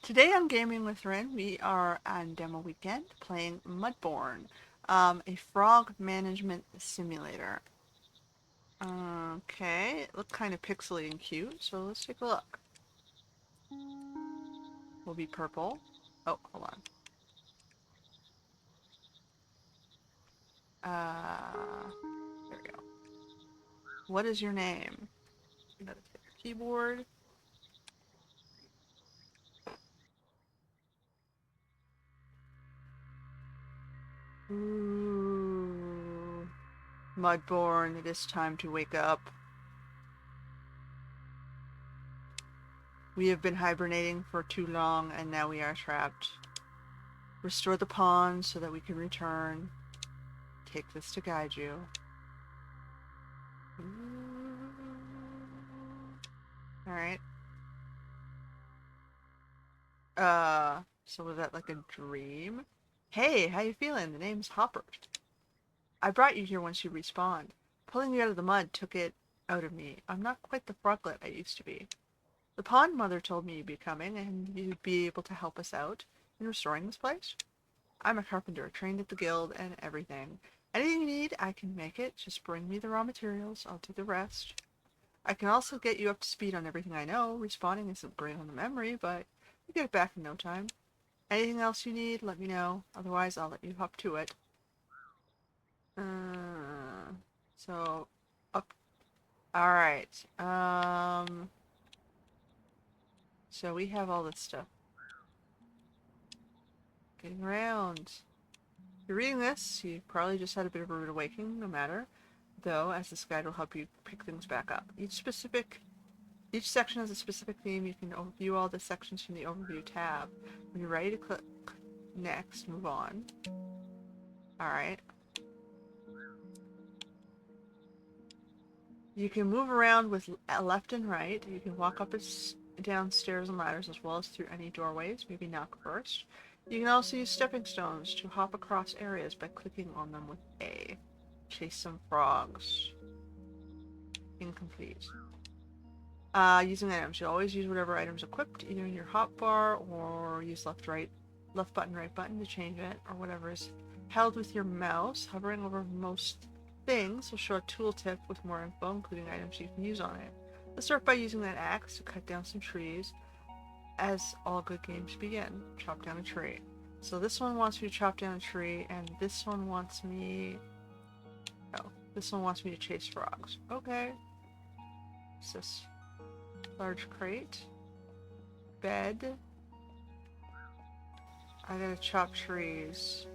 Today on Gaming with Rin, we are on demo weekend playing Mudborne, a frog management simulator. Okay, it looked kind of pixely and cute, so let's take a look. Will be purple. Oh, hold on. There we go. What is your name? You gotta take your keyboard. Ooh. Mudborne, it is time to wake up. We have been hibernating for too long, and now we are trapped. Restore the pond so that we can return. Take this to guide you. Alright. So was that like a dream? Hey, how you feeling? The name's Hopper. I brought you here once you respawned. Pulling you out of the mud took it out of me. I'm not quite the froglet I used to be. The pond mother told me you'd be coming and you'd be able to help us out in restoring this place. I'm a carpenter, trained at the guild and everything. Anything you need, I can make it. Just bring me the raw materials. I'll do the rest. I can also get you up to speed on everything I know. Respawning isn't great on the memory, but you get it back in no time. Anything else you need, let me know. Otherwise, I'll let you hop to it. So, up. Alright. So we have all this stuff. Getting around. If you're reading this, you probably just had a bit of a rude awakening, no matter. Though, as this guide will help you pick things back up. Each section has a specific theme. You can view all the sections from the Overview tab. When you're ready to click Next, move on. Alright. You can move around with left and right. You can walk up and down stairs and ladders as well as through any doorways, maybe knock first. You can also use stepping stones to hop across areas by clicking on them with A. Chase some frogs. Incomplete. Using items. You'll always use whatever item's equipped, either in your hotbar or use left button, right button to change it, or whatever is held with your mouse. Hovering over most things will show a tooltip with more info, including items you can use on it. Let's start by using that axe to cut down some trees. As all good games begin, chop down a tree. So this one wants me to chop down a tree, and this one wants me... Oh, this one wants me to chase frogs. Okay. What's this? Large crate. Bed. I gotta chop trees.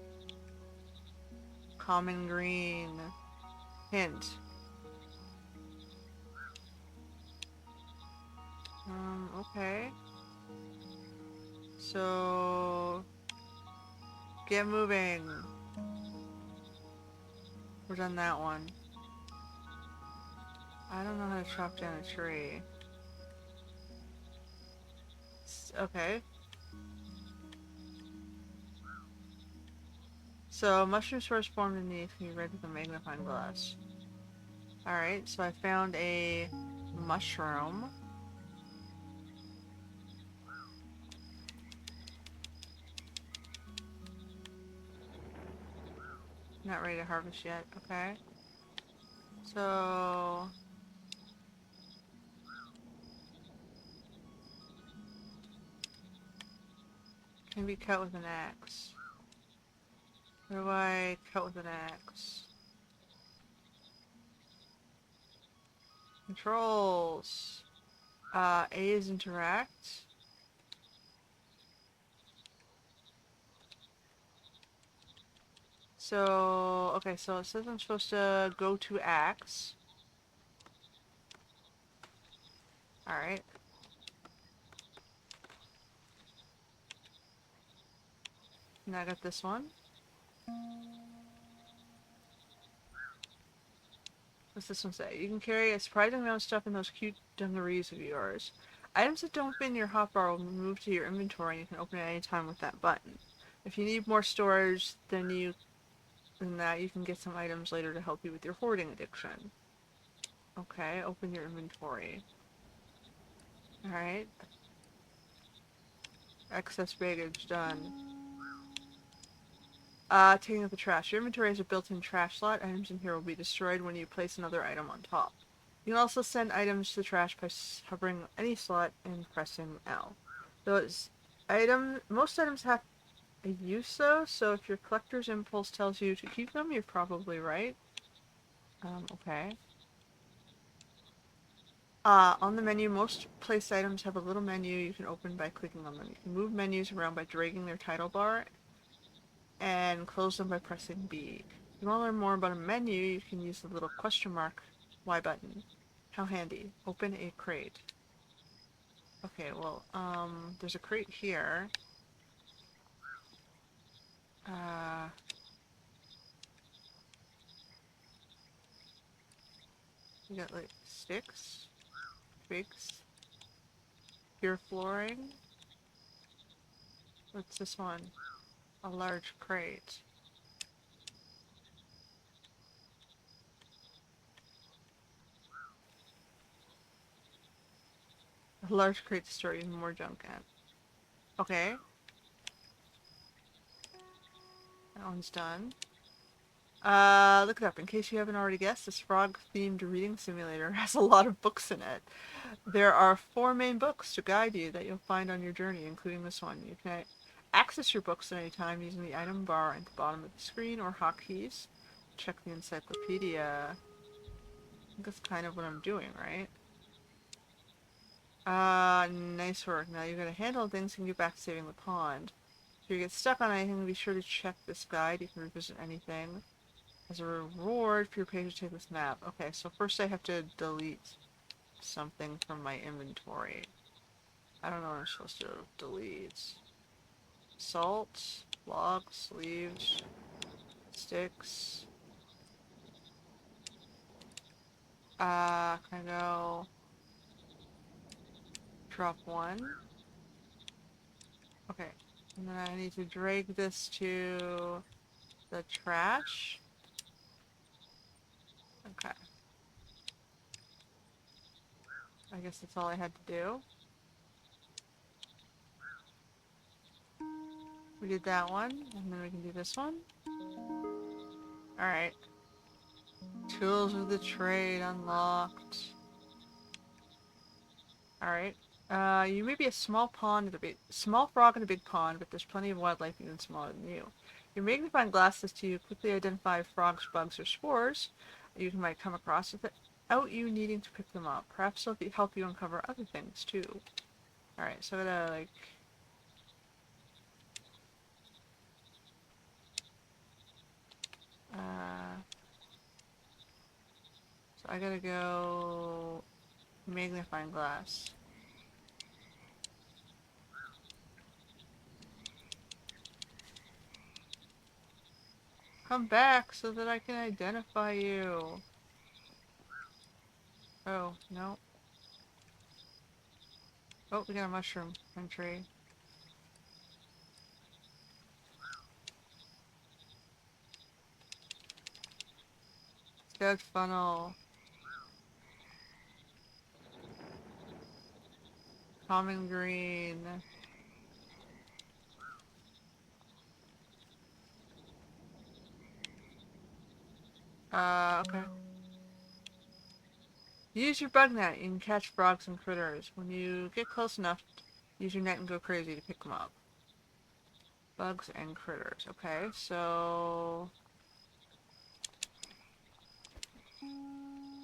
Common green. Hint. Okay. So... Get moving. We're done that one. I don't know how to chop down a tree. Okay. So, mushrooms first formed in these can be read with a magnifying glass. Alright, so I found a mushroom. Not ready to harvest yet, okay. So... Can be cut with an axe. Where do I cut with an axe? Controls. A is interact. So, okay, so it says I'm supposed to go to axe. Alright. And I got this one. What's this one say? You can carry a surprising amount of stuff in those cute dungarees of yours. Items that don't fit in your hotbar will move to your inventory and you can open it at any time with that button. If you need more storage than that, you can get some items later to help you with your hoarding addiction. Okay, open your inventory. Alright. Excess baggage done. Taking out the trash. Your inventory has a built-in trash slot. Items in here will be destroyed when you place another item on top. You can also send items to the trash by hovering any slot and pressing L. Most items have a use though, so if your collector's impulse tells you to keep them, you're probably right. Okay. On the menu, most placed items have a little menu you can open by clicking on them. You can move menus around by dragging their title bar and close them by pressing B. If you want to learn more about a menu, you can use the little question mark Y button. How handy. Open a crate. Okay, well, there's a crate here. Uh, you got like sticks, twigs, pure flooring. What's this one? A large crate. A large crate to store even more junk in. Okay, that one's done. Look it up. In case you haven't already guessed, this frog-themed reading simulator has a lot of books in it. There are 4 main books to guide you that you'll find on your journey, including this one. You can access your books at any time using the item bar at the bottom of the screen or hotkeys. Check the encyclopedia. I think that's kind of what I'm doing, right? Nice work. Now you're gonna handle things and get back to saving the pond. If you get stuck on anything, be sure to check this guide. You can revisit anything. As a reward for your page, take this map. Okay, so first I have to delete something from my inventory. I don't know what I'm supposed to delete. Salt, logs, leaves, sticks. Can I go drop one? Okay. And then I need to drag this to the trash. Okay. I guess that's all I had to do. We did that one, and then we can do this one. Alright. Tools of the trade unlocked. Alright. You may be a small frog in a big pond, but there's plenty of wildlife even smaller than you. Your magnifying glass lets you quickly identify frogs, bugs, or spores you might come across without you needing to pick them up. Perhaps it'll help you uncover other things too. Alright, so I gotta like uh so I gotta go magnifying glass. Come back so that I can identify you. Oh, no. Oh, we got a mushroom tree. Dead funnel. Common green. Okay. Use your bug net. You can catch frogs and critters. When you get close enough, use your net and go crazy to pick them up. Bugs and critters. Okay, so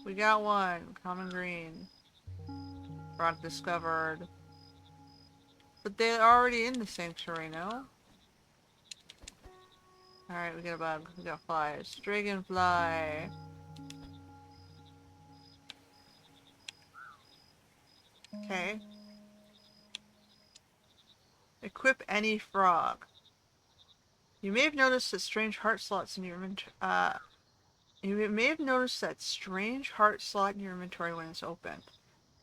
we got one. Common green. Frog discovered. But they're already in the sanctuary, no? Alright, we got a bug. We got flies. Dragonfly. Okay. Equip any frog. You may have noticed that strange heart slots in your inventory. You may have noticed that strange heart slot in your inventory when it's opened.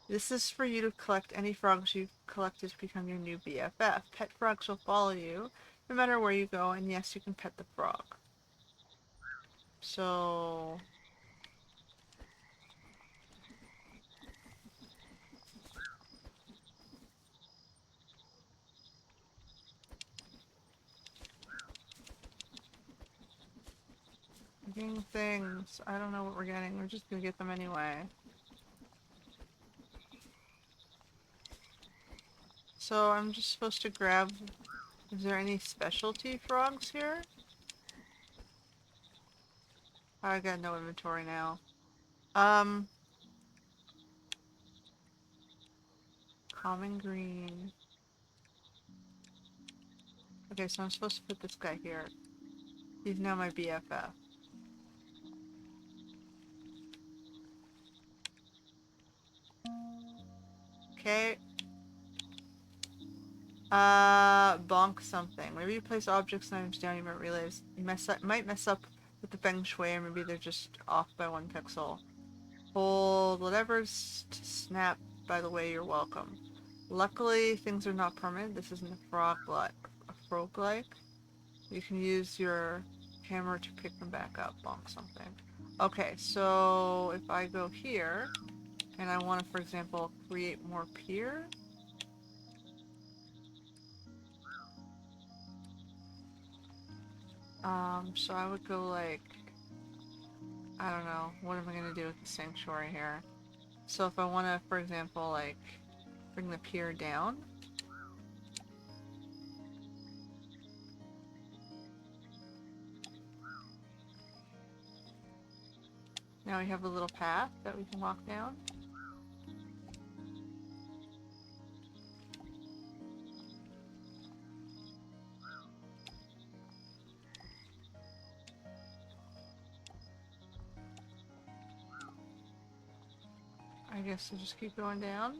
This is for you to collect any frogs you've collected to become your new BFF. Pet frogs will follow you no matter where you go, and yes, you can pet the frog. So Fucking things. I don't know what we're getting. We're just gonna get them anyway. So I'm just supposed to grab... Is there any specialty frogs here? I got no inventory now. Common green. Okay, so I'm supposed to put this guy here. He's now my BFF. Okay. Bonk something. Maybe you place objects and items down, you might realize you might mess up with the feng shui, or maybe they're just off by 1 pixel. Hold whatever's to snap, by the way, you're welcome. Luckily, things are not permanent. This isn't a frog-like. You can use your hammer to pick them back up. Bonk something. Okay, so if I go here, and I want to, for example, create more pier. So I would go like, I don't know, what am I going to do with the sanctuary here? So if I want to, for example, like, bring the pier down. Now we have a little path that we can walk down. I guess we'll just keep going down.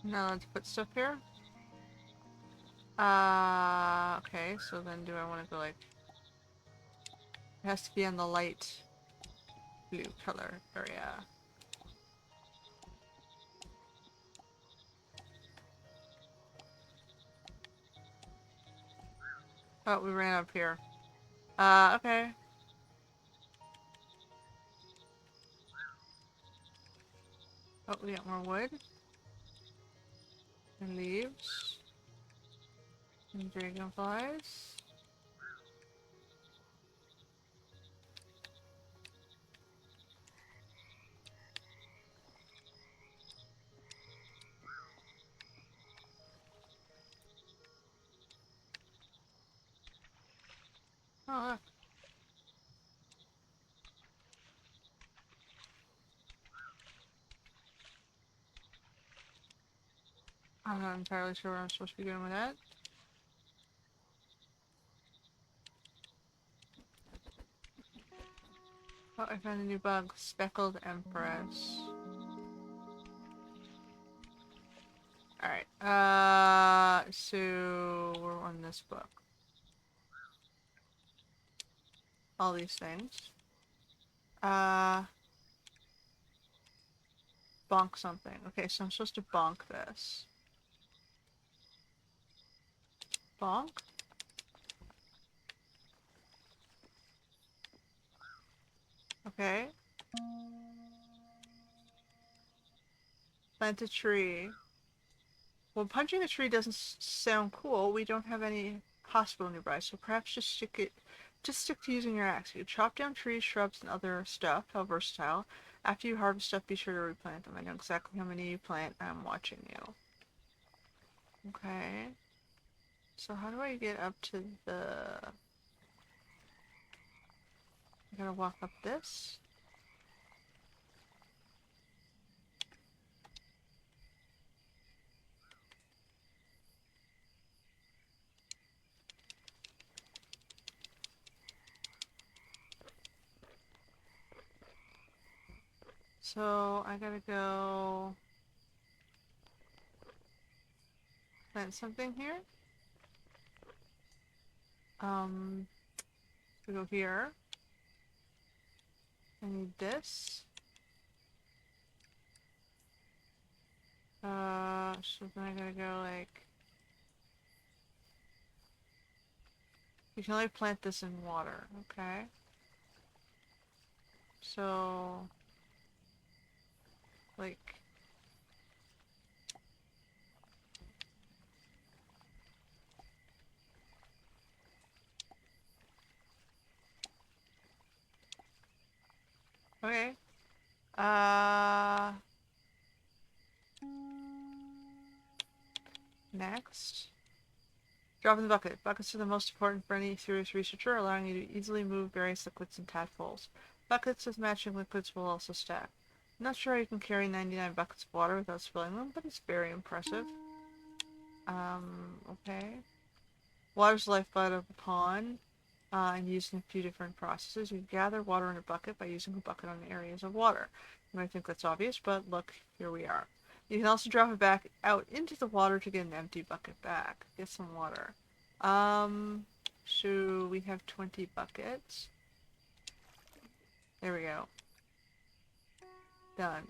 Now let's put stuff here. Okay, so then do I want to go like... It has to be on the light blue color area. Oh, we ran up here. Okay. Oh, we got more wood. And leaves. And dragonflies. Oh, look. I'm not entirely sure what I'm supposed to be doing with that. Oh, I found a new bug. Speckled Empress. Alright, so we're on this book. All these things. Bonk something. Okay, so I'm supposed to bonk this. Bonk? Okay. Plant a tree. Well, punching a tree doesn't sound cool. We don't have any hospital nearby, so perhaps just stick to using your axe. You chop down trees, shrubs, and other stuff. How versatile. After you harvest stuff, be sure to replant them. I know exactly how many you plant. I'm watching you. Okay. So how do I get up to the... I gotta walk up this? So I gotta go plant something here. We go here. I need this. So then I gotta go like... You can only plant this in water, okay? So... Like... Okay. Uh, Next. Drop in the bucket. Buckets are the most important for any serious researcher, allowing you to easily move various liquids and tadpoles. Buckets with matching liquids will also stack. I'm not sure how you can carry 99 buckets of water without spilling them, but it's very impressive. Okay. Water's the lifeblood of a pond, and used in a few different processes. You gather water in a bucket by using a bucket on areas of water. You might think that's obvious, but look, here we are. You can also drop it back out into the water to get an empty bucket back. Get some water. Um, so we have 20 buckets. There we go. Done.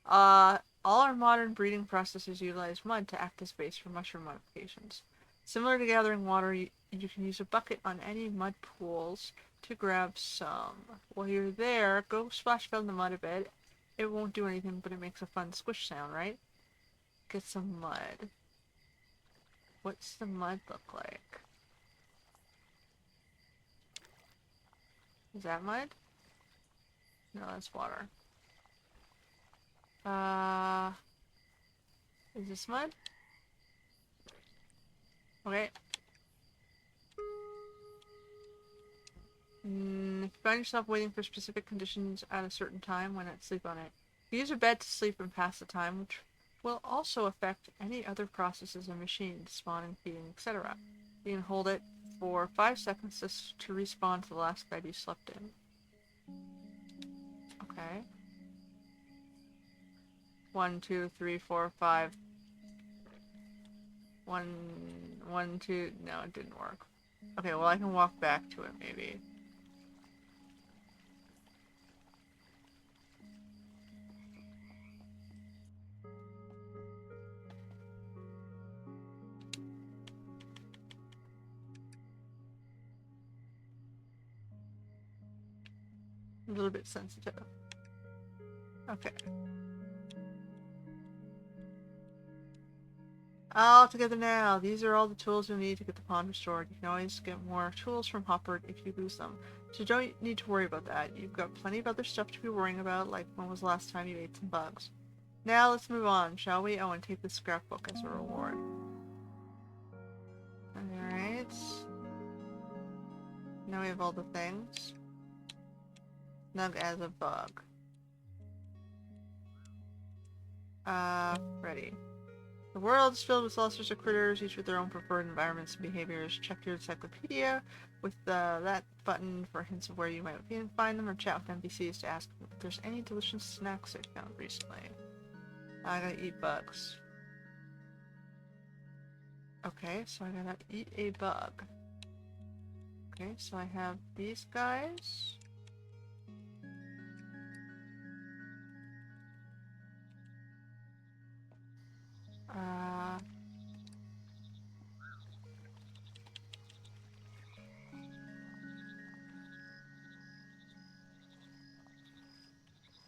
All our modern breeding processes utilize mud to act as base for mushroom modifications. Similar to gathering water, you can use a bucket on any mud pools to grab some. While you're there, go splash around the mud a bit. It won't do anything, but it makes a fun squish sound, right? Get some mud. What's the mud look like? Is that mud? No, that's water. Uh, is this mud? Okay. If you find yourself waiting for specific conditions at a certain time, why not sleep on it? Use a bed to sleep and pass the time, which will also affect any other processes in machines, spawning, feeding, etc. You can hold it for 5 seconds to respawn to the last bed you slept in. Okay. 1, 2, 3, 4, 5. 1, 1, 2. No, it didn't work. Okay, well I can walk back to it maybe. A little bit sensitive. Okay. All together now. These are all the tools you'll need to get the pond restored. You can always get more tools from Hopper if you lose them. So you don't need to worry about that. You've got plenty of other stuff to be worrying about, like when was the last time you ate some bugs. Now let's move on, shall we? Oh, and take the scrapbook as a reward. Alright. Now we have all the things. Nug as a bug. Ready. The world is filled with all sorts of critters, each with their own preferred environments and behaviors. Check your encyclopedia with that button for hints of where you might find them, or chat with NPCs to ask if there's any delicious snacks they've found recently. I gotta eat bugs. Okay, so I gotta eat a bug. Okay, so I have these guys.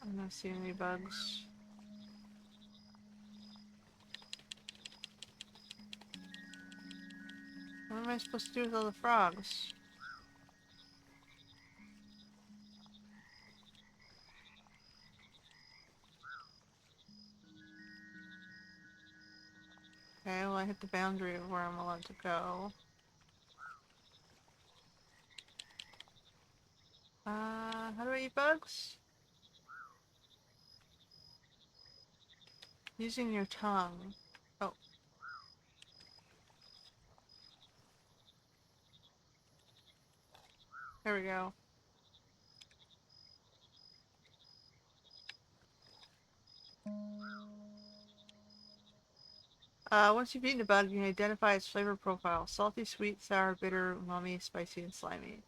I'm not seeing any bugs. What am I supposed to do with all the frogs? Okay, well I hit the boundary of where I'm allowed to go. How do I eat bugs? Using your tongue. Oh. There we go. Once you've eaten a bug, you can identify its flavor profile. Salty, sweet, sour, bitter, umami, spicy, and slimy.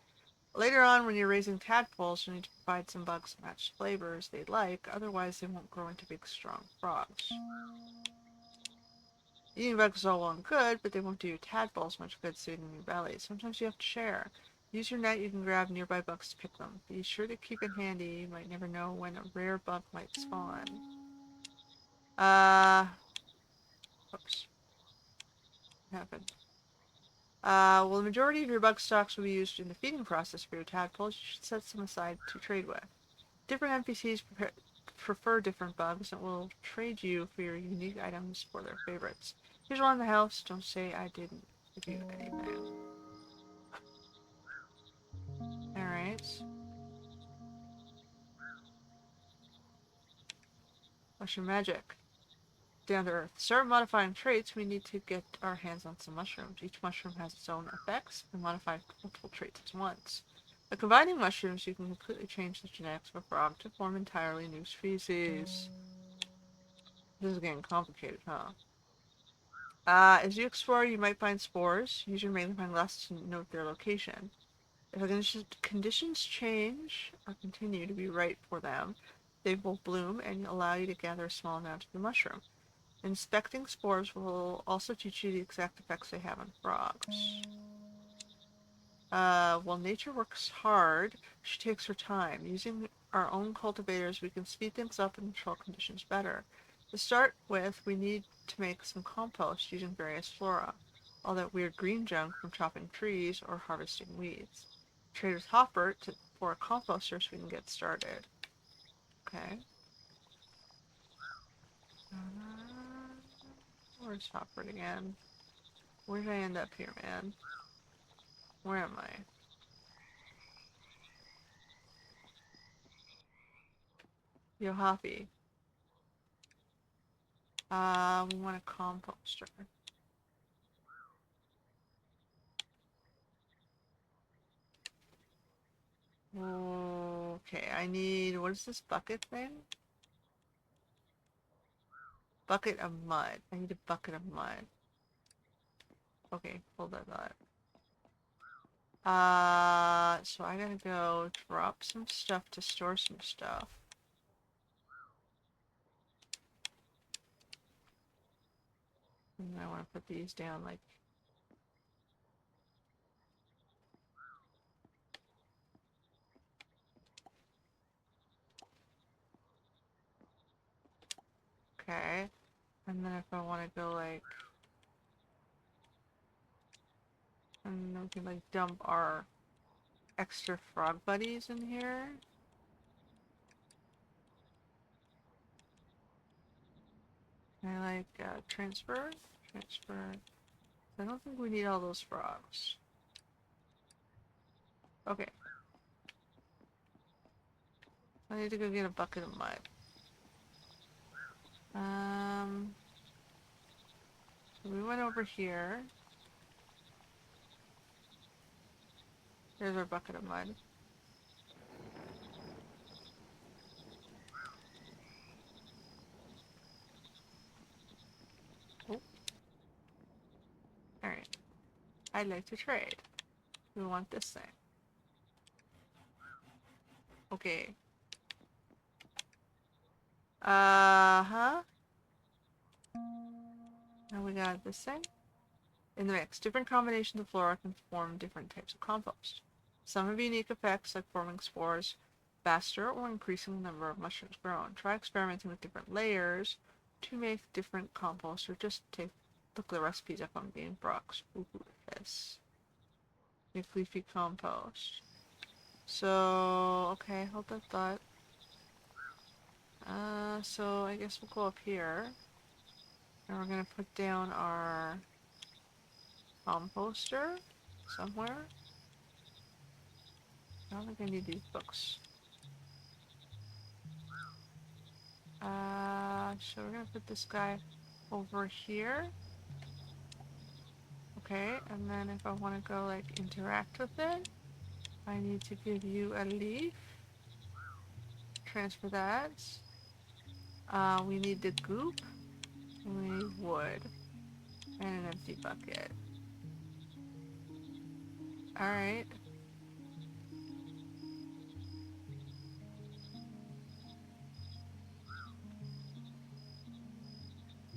Later on, when you're raising tadpoles, you'll need to provide some bugs to match flavors they'd like, otherwise they won't grow into big, strong frogs. Eating bugs is all well and good, but they won't do your tadpoles much good sitting in your belly. Sometimes you have to share. Use your net, you can grab nearby bugs to pick them. Be sure to keep it handy, you might never know when a rare bug might spawn. Oops. What happened? Well, the majority of your bug stocks will be used in the feeding process for your tadpoles. You should set some aside to trade with. Different NPCs prefer different bugs and will trade you for your unique items for their favorites. Here's one in the house. Don't say I didn't give you anything. Alright. Mushroom magic. Down to earth. To start modifying traits, we need to get our hands on some mushrooms. Each mushroom has its own effects and modify multiple traits at once. By combining mushrooms, you can completely change the genetics of a frog to form entirely new species. This is getting complicated, huh? As you explore, you might find spores. Use your magnifying glass to note their location. If the conditions change or continue to be right for them, they will bloom and allow you to gather a small amount of the mushroom. Inspecting spores will also teach you the exact effects they have on frogs. While nature works hard, she takes her time. Using our own cultivators, we can speed things up and control conditions better. To start with, we need to make some compost using various flora. All that weird green junk from chopping trees or harvesting weeds. Trade with Hopper for a composter so we can get started. Okay. Where's Hopper again? Where did I end up here, man? Where am I? Yo, Hoppy. We want a composter. Okay, I need, what is this bucket thing? Bucket of mud. I need a bucket of mud. Okay, hold that thought. So I gotta go drop some stuff to store some stuff. And I want to put these down like... Okay. And then if I want to go like... And then we can like dump our extra frog buddies in here. And I like transfer. Transfer. I don't think we need all those frogs. Okay. I need to go get a bucket of mud. So we went over here. There's our bucket of mud. Oh. Alright. I'd like to trade. We want this thing. Okay. Uh-huh. Now we got this thing. In the mix, different combinations of flora can form different types of compost. Some have unique effects like forming spores faster or increasing the number of mushrooms grown. Try experimenting with different layers to make different compost, or just look the recipes up on Game Brox. Ooh, yes. Make leafy compost. So, okay, hold that thought. So I guess we'll go up here. And we're gonna put down our composter somewhere. I don't think I need these books. So we're gonna put this guy over here. Okay, and then if I want to go like interact with it, I need to give you a leaf. Transfer that. We need the goop. And we need wood. And an empty bucket. Alright.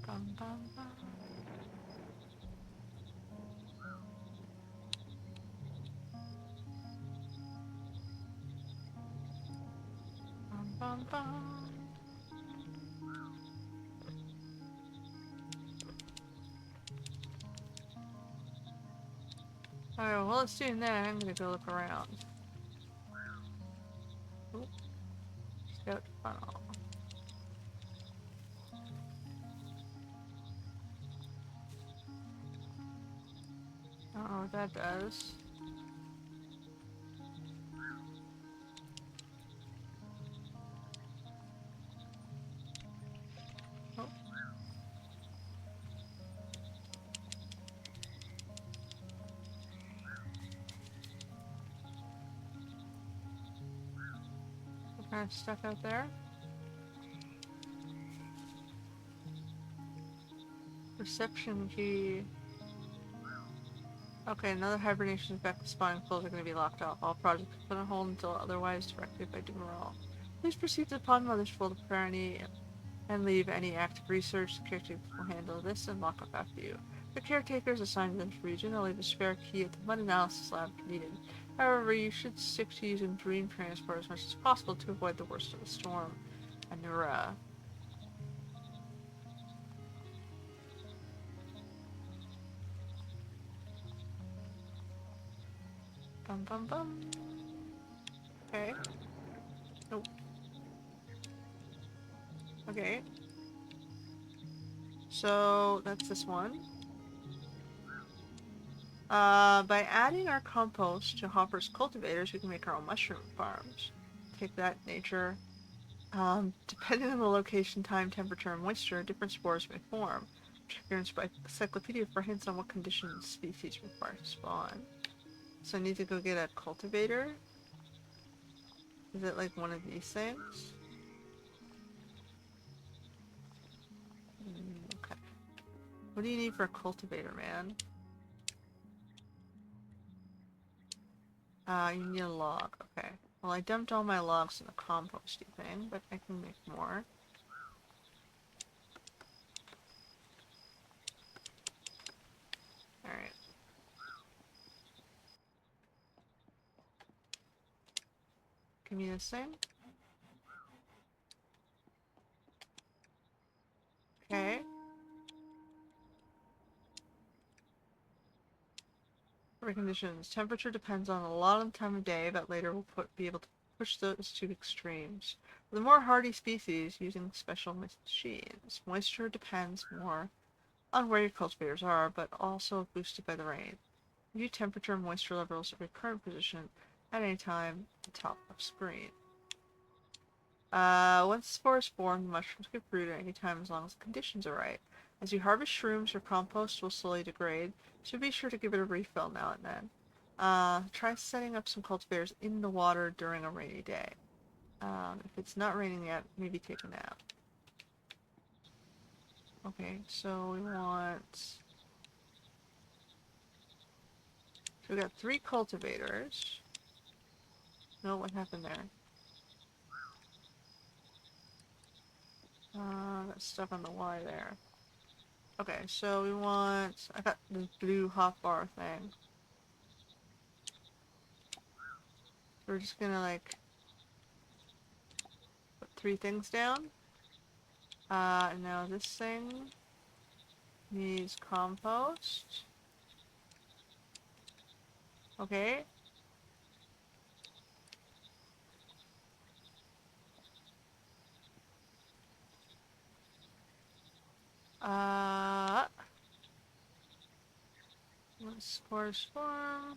Bum, bum, bum. Bum, bum, bum. Alright, well, it's doing that. I'm gonna go look around. Oop, scout funnel. I don't know what that does. Oh. What kind of stuff out there? Reception key. Okay, another hibernation effect. The spawning pools are going to be locked off. All projects put on hold until otherwise directed by Dumerol. Please proceed to the Pond Mother's Full of Priority and leave any active research. The caretakers will handle this and lock up after you. The caretakers assigned to this region will leave a spare key at the mud analysis lab if needed. However, you should stick to using dream transport as much as possible to avoid the worst of the storm. Anura. Bum bum bum. Okay. Nope. Okay. So that's this one. By adding our compost to Hopper's cultivators, we can make our own mushroom farms. Take that, nature. Depending on the location, time, temperature, and moisture, different spores may form. Check your encyclopedia for hints on what conditions species require to spawn. So I need to go get a cultivator? Is it like one of these things? Okay. What do you need for a cultivator, man? You need a log. Okay. Well, I dumped all my logs in the composty thing, but I can make more. Alright. Give me this thing. Okay. Conditions. Temperature depends on a lot of the time of day, but later we'll be able to push those to extremes. For the more hardy species, using special machines. Moisture depends more on where your cultivators are, but also boosted by the rain. View temperature and moisture levels of your current position at any time at the top of screen. Once the spores form, the mushrooms get brewed at any time as long as the conditions are right. As you harvest shrooms, your compost will slowly degrade, so be sure to give it a refill now and then. Try setting up some cultivators in the water during a rainy day. If it's not raining yet, maybe take a nap. Okay, so we want... So we got 3 cultivators. No, what happened there? That stuff on the Y there. Okay, so we want... I got this blue hotbar thing. We're just gonna, like, put 3 things down. Now this thing needs compost. Okay. Uh, spores form.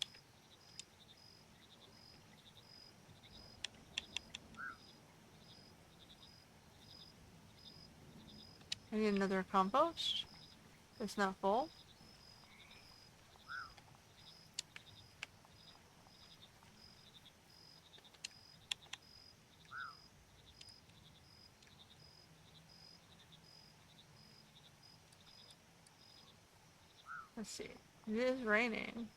I need another compost. It's not full. Let's see. It is raining.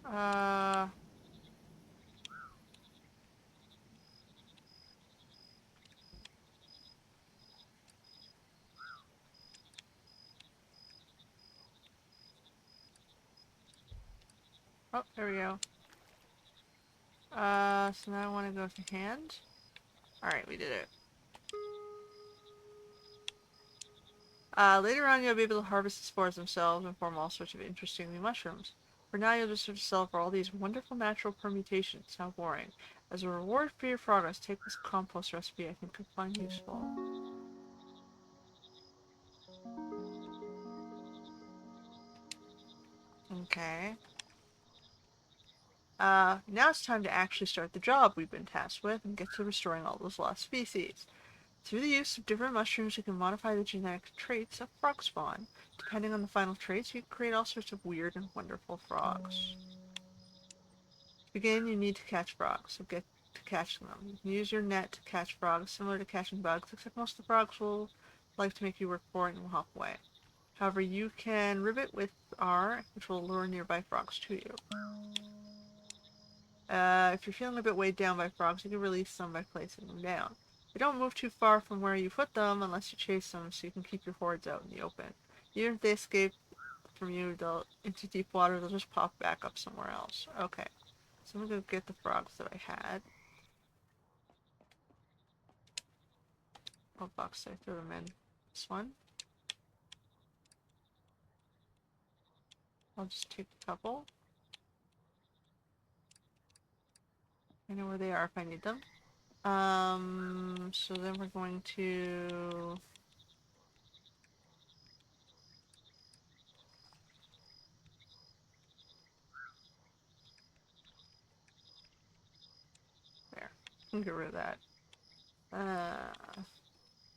Uh, oh, there we go. So now I want to go to hand. Alright, we did it. Later on, you'll be able to harvest the spores themselves and form all sorts of interesting new mushrooms. For now, you'll just have to sell for all these wonderful natural permutations. How boring. As a reward for your progress, take this compost recipe I think you'll find useful. Okay. Now it's time to actually start the job we've been tasked with and get to restoring all those lost species. Through the use of different mushrooms, you can modify the genetic traits of frog spawn. Depending on the final traits, you can create all sorts of weird and wonderful frogs. To begin, you need to catch frogs, so get to catching them. You can use your net to catch frogs, similar to catching bugs, except most of the frogs will like to make you work for it and will hop away. However, you can rivet with R, which will lure nearby frogs to you. If you're feeling a bit weighed down by frogs, you can release them by placing them down. They don't move too far from where you put them unless you chase them, so you can keep your hordes out in the open. Even if they escape from you into deep water, they'll just pop back up somewhere else. Okay, so I'm gonna go get the frogs that I had. What box did I throw them in? This one? I'll just take a couple. I know where they are if I need them. So then we're going to... There. Get rid of that.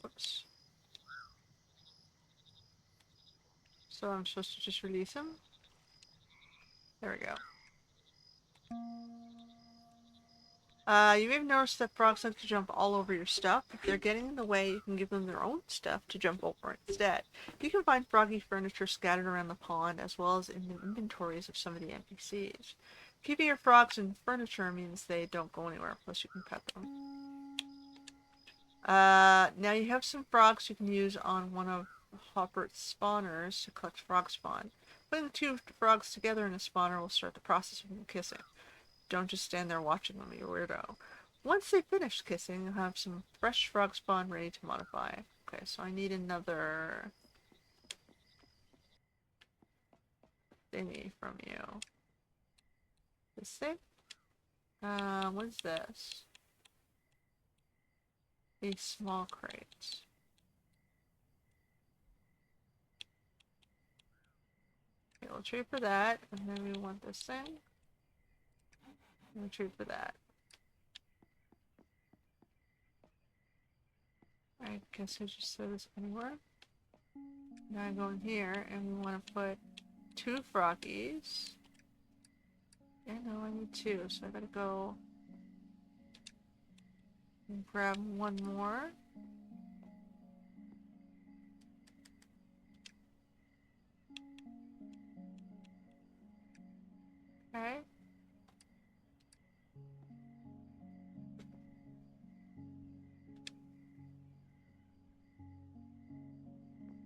Whoops. So I'm supposed to just release him? There we go. You may have noticed that frogs like to jump all over your stuff. If they're getting in the way, you can give them their own stuff to jump over instead. You can find froggy furniture scattered around the pond, as well as in the inventories of some of the NPCs. Keeping your frogs in furniture means they don't go anywhere, plus you can pet them. Now you have some frogs you can use on one of Hoppert's spawners to collect frog spawn. Putting the two frogs together in a spawner will start the process of them kissing. Don't just stand there watching them, you weirdo. Once they finish kissing, you'll have some fresh frog spawn ready to modify. Okay, so I need another thingy from you. This thing? What is this? A small crate. Okay, we'll trade for that, and then we want this thing. And we'll trade for that. I guess I just throw this anywhere. Now I go in here, and we want to put 2 froggies. Yeah, no, I need 2, so I gotta go and grab one more. Okay.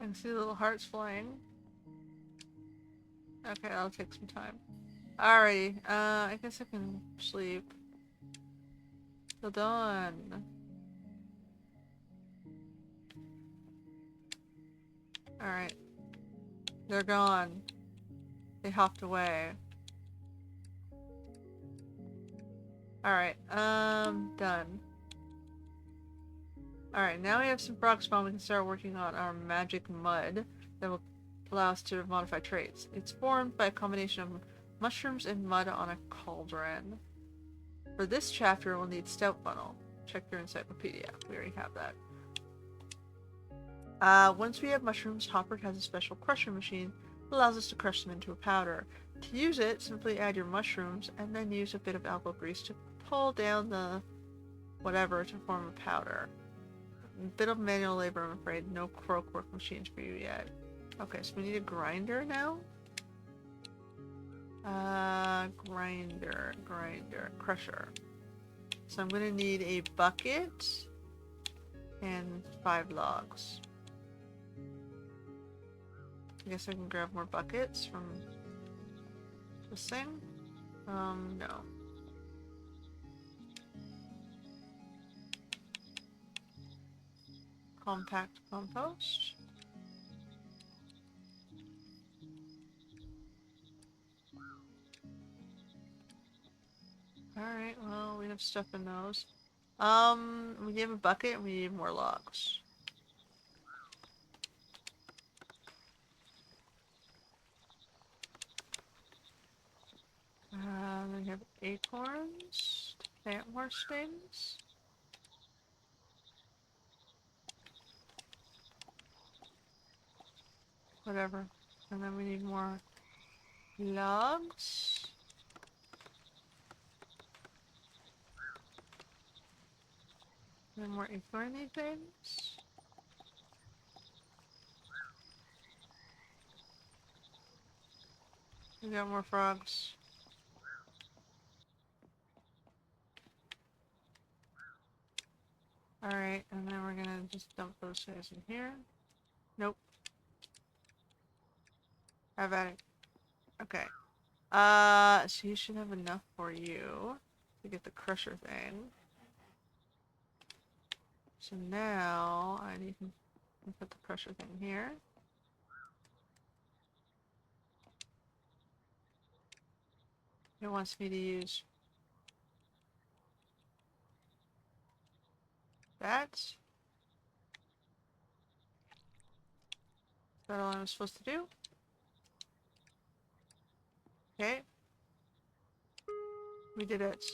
I can see the little hearts flying. Okay, that'll take some time. Alrighty, I guess I can sleep. Till dawn. Alright. They're gone. They hopped away. Alright, done. Alright, now we have some frog spawn, we can start working on our magic mud that will allow us to modify traits. It's formed by a combination of mushrooms and mud on a cauldron. For this chapter, we'll need stout funnel. Check your encyclopedia. We already have that. Once we have mushrooms, Hopper has a special crusher machine that allows us to crush them into a powder. To use it, simply add your mushrooms and then use a bit of elbow grease to pull down the whatever to form a powder. A bit of manual labor, I'm afraid. No croak work machines for you yet. Okay, so we need a grinder now. Crusher. So I'm gonna need a bucket and 5 logs. I guess I can grab more buckets from this thing. No. Compact compost. Alright, well, we have stuff in those. We have a bucket and we need more logs. We have acorns to plant more things. Whatever. And then we need more logs. And more acorny things. We got more frogs. Alright, and then we're gonna just dump those guys in here. Nope. Have at it. Okay. So you should have enough for you to get the crusher thing. So now I need to put the crusher thing here. It wants me to use that. Is that all I'm supposed to do? Okay. We did it.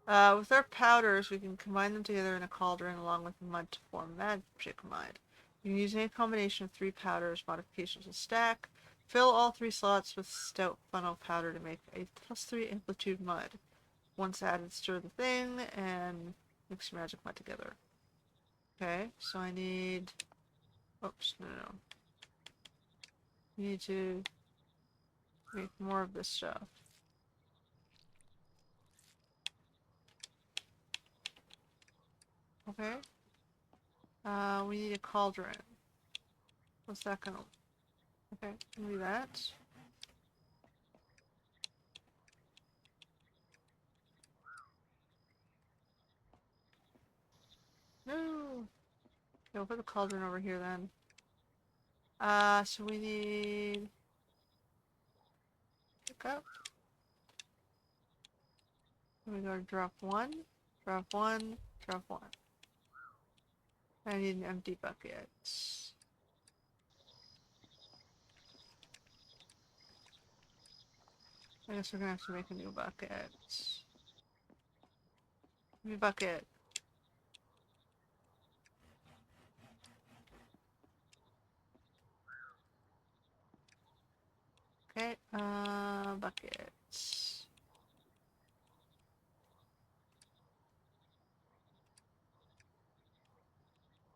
With our powders, we can combine them together in a cauldron along with mud to form magic mud. You can use any combination of 3 powders, modifications will stack. Fill all 3 slots with stout funnel powder to make a +3 amplitude mud. Once added, stir the thing and mix your magic mud together. Okay, so I need... Oops, no. We need to make more of this stuff. Okay. We need a cauldron. What's that gonna... Okay, maybe that. No! Okay, we'll put the cauldron over here then. So we need... Pick up. Here we go to drop 1. Drop 1. Drop 1. I need an empty bucket. I guess we're gonna have to make a new bucket. New bucket. Okay, buckets.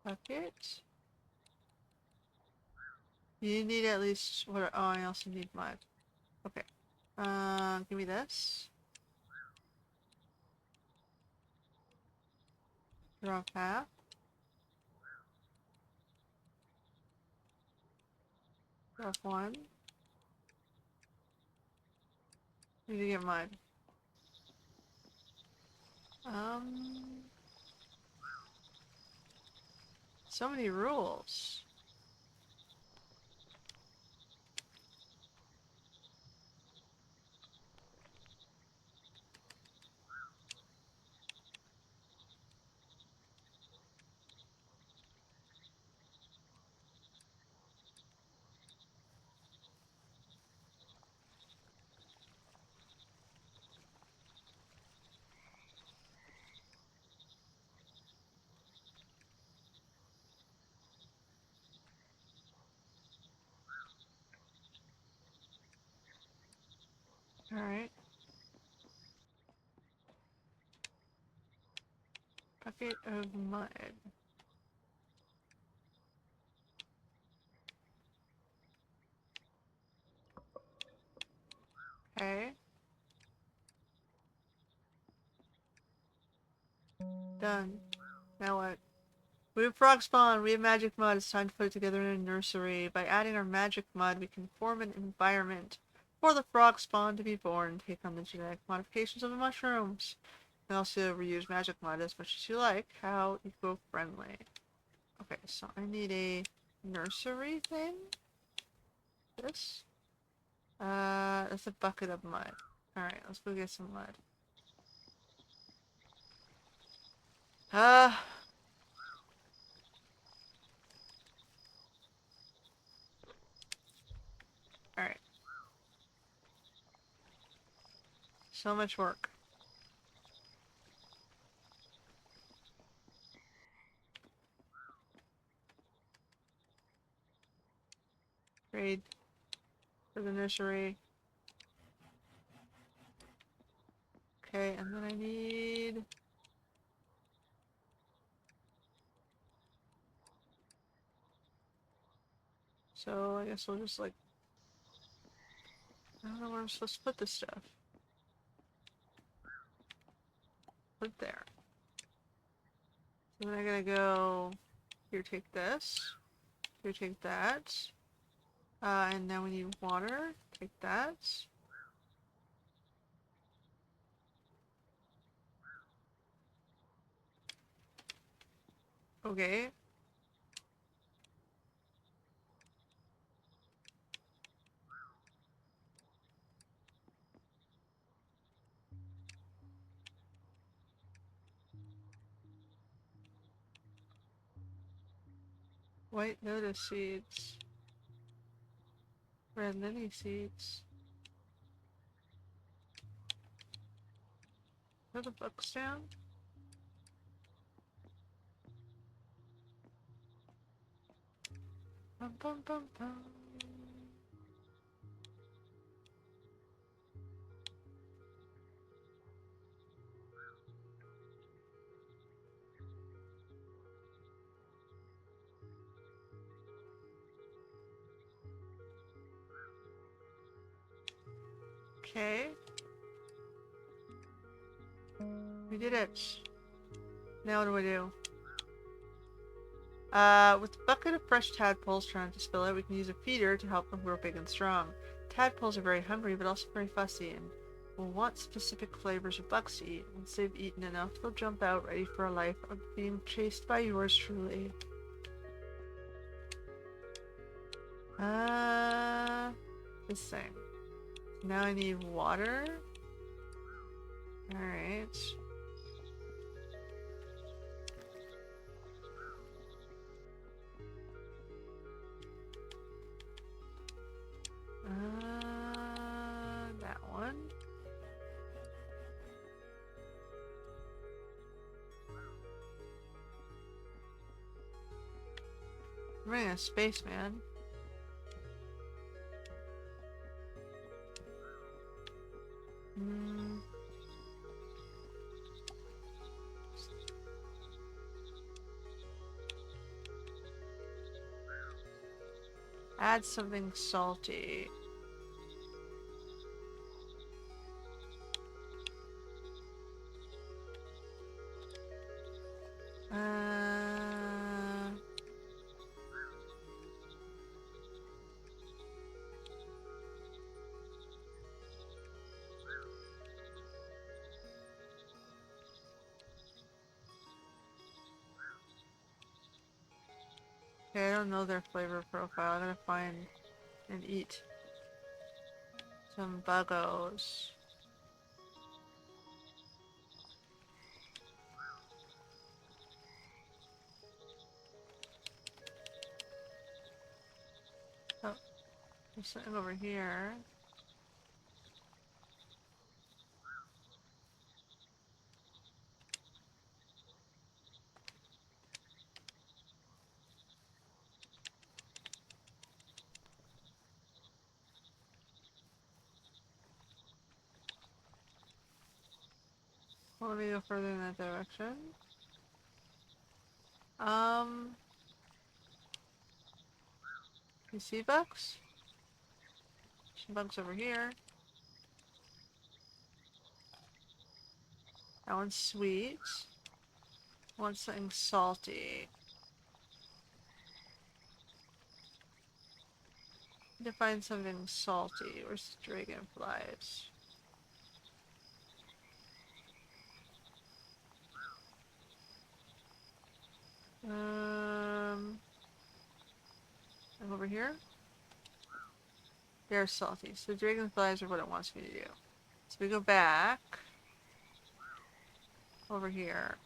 Bucket. You need at least, what, oh, I also need mud. Okay. Give me this. Drop half. Drop 1. Need to get mud. So many rules. Alright. Bucket of mud. Okay. Done. Now what? We have frog spawn. We have magic mud. It's time to put it together in a nursery. By adding our magic mud, we can form an environment for the frog spawn to be born and take on the genetic modifications of the mushrooms. You can also reuse magic mud as much as you like. How eco-friendly. Okay, so I need a nursery thing. This. That's a bucket of mud. Alright, let's go get some mud. Ah. Alright. So much work. Trade for the nursery. Okay, and then I need... So I guess we'll just like... I don't know where I'm supposed to put this stuff. Put it there. So then I gotta go... Here, take this. Here, take that. And now we need water. Take that. Okay. White lotus seeds. Red lily seeds. Put the books down. Bum, bum, bum, bum. Okay. We did it. Now what do I do? With a bucket of fresh tadpoles trying to spill it, we can use a feeder to help them grow big and strong. Tadpoles are very hungry, but also very fussy, and will want specific flavors of bugs to eat. Once they've eaten enough, they'll jump out, ready for a life of being chased by yours truly. This thing. Now I need water. Alright. That one. I'm running out of space, man. Add something salty. Okay, I don't know their flavor profile. I'm gonna find and eat some buggos. Oh, there's something over here. Well, let me go further in that direction. You see bugs? Some bugs over here. That one's sweet. I want something salty. Need to find something salty. Where's the dragonflies? here. They're salty. So dragonflies are what it wants me to do. So we go back over here.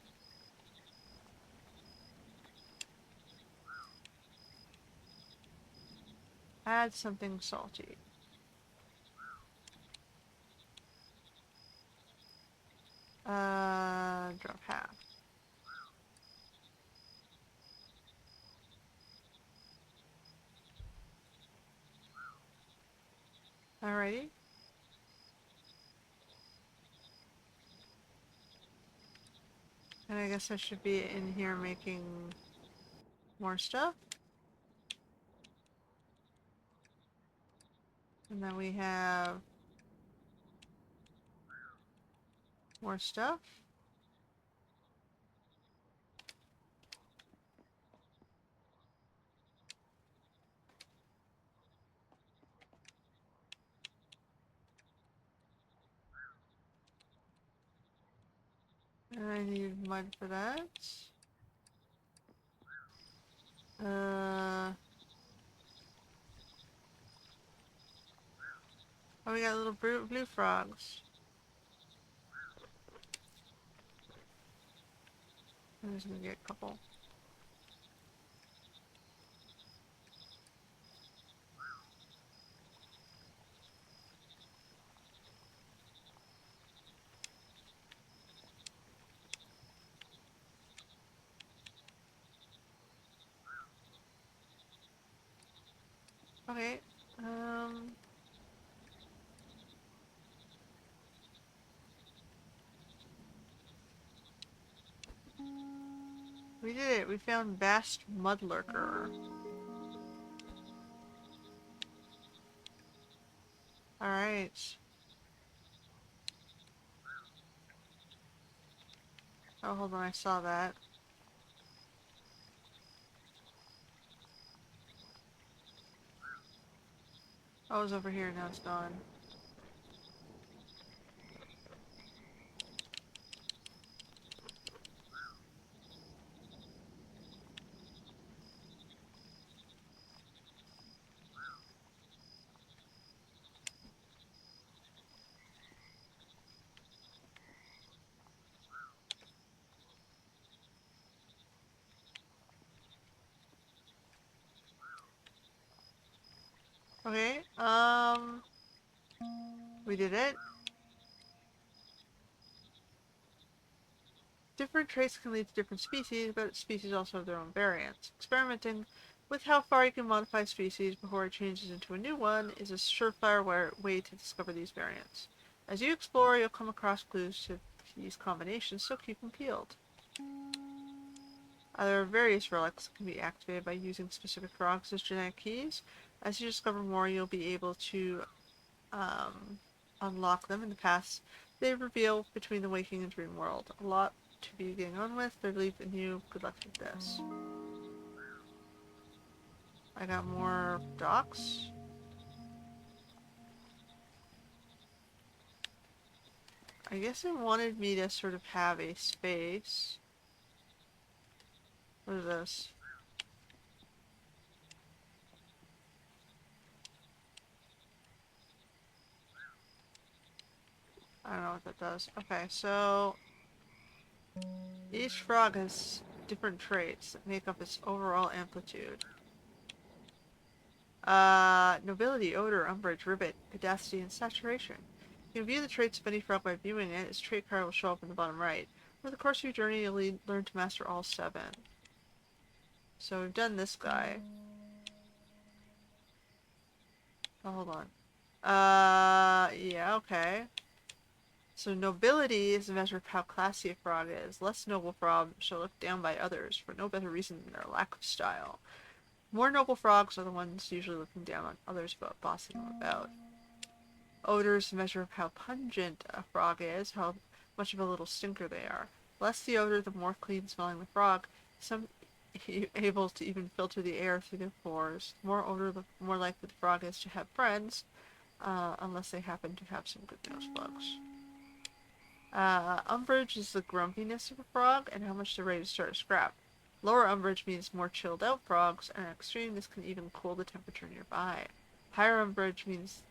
Add something salty. Drop half. Alrighty. And I guess I should be in here making more stuff. And then we have more stuff. And I need mud for that. Oh, we got little blue frogs. I'm just gonna get a couple. Okay. We did it. We found vast mudlurker. Alright. Oh, hold on. I saw that. Oh, it was over here. Now it's gone. Okay. We did it. Different traits can lead to different species, but species also have their own variants. Experimenting with how far you can modify a species before it changes into a new one is a surefire way to discover these variants. As you explore, you'll come across clues to these combinations, so keep them peeled. There are various relics that can be activated by using specific frogs as genetic keys. As you discover more, you'll be able to um, unlock them. In the past, they reveal between the waking and dream world. A lot to be getting on with. I believe in you. Good luck with this. I got more docks. I guess it wanted me to sort of have a space. What is this? I don't know what that does. Okay, so each frog has different traits that make up its overall amplitude. Nobility, odor, umbrage, ribbit, pedacity, and saturation. You can view the traits of any frog by viewing it. Its trait card will show up in the bottom right. Over the course of your journey, you'll learn to master all 7. So we've done this guy. Oh, hold on. Yeah, okay. So nobility is a measure of how classy a frog is. Less noble frogs shall look down by others for no better reason than their lack of style. More noble frogs are the ones usually looking down on others but bossing them about. Odor is a measure of how pungent a frog is, how much of a little stinker they are. Less the odor, the more clean smelling the frog. Some able to even filter the air through their pores. The more odor, the more likely the frog is to have friends, unless they happen to have some good nose plugs. Umbrage is the grumpiness of a frog and how much they're ready to start a scrap. Lower umbrage means more chilled out frogs, and at extreme this can even cool the temperature nearby. Higher umbrage means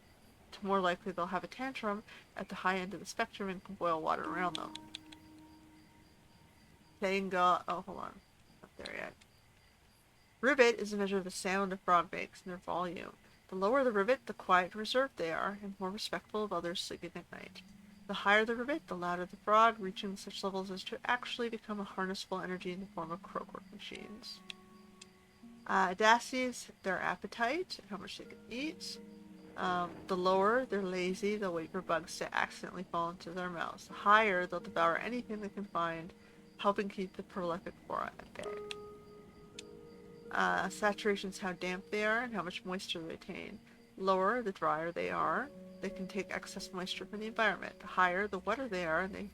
more likely they'll have a tantrum at the high end of the spectrum and can boil water around them. Tenga, oh hold on, not there yet. Rivet is a measure of the sound a frog makes and their volume. The lower the rivet, the quiet and reserved they are, and more respectful of others sleeping at night. The higher the rivet, the louder the frog, reaching such levels as to actually become a harnessable energy in the form of croakwork machines. Dassies, their appetite, how much they can eat. The lower, they're lazy, they'll wait for bugs to accidentally fall into their mouths. The higher, they'll devour anything they can find, helping keep the prolific flora at bay. Saturation is how damp they are and how much moisture they retain. Lower, the drier they are, they can take excess moisture from the environment. The higher, the wetter they are, and they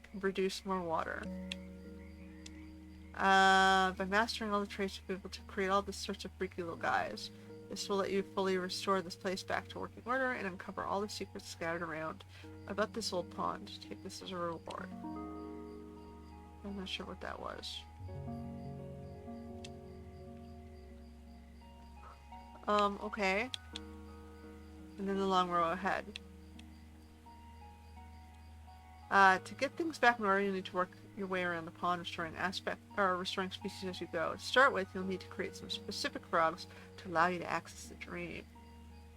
can produce more water. By mastering all the traits, you'll be able to create all this sorts of freaky little guys. This will let you fully restore this place back to working order and uncover all the secrets scattered around about this old pond. Take this as a reward. I'm not sure what that was. Okay. And then the long row ahead. To get things back in order, you'll need to work your way around the pond, restoring species as you go. To start with, you'll need to create some specific frogs to allow you to access the dream.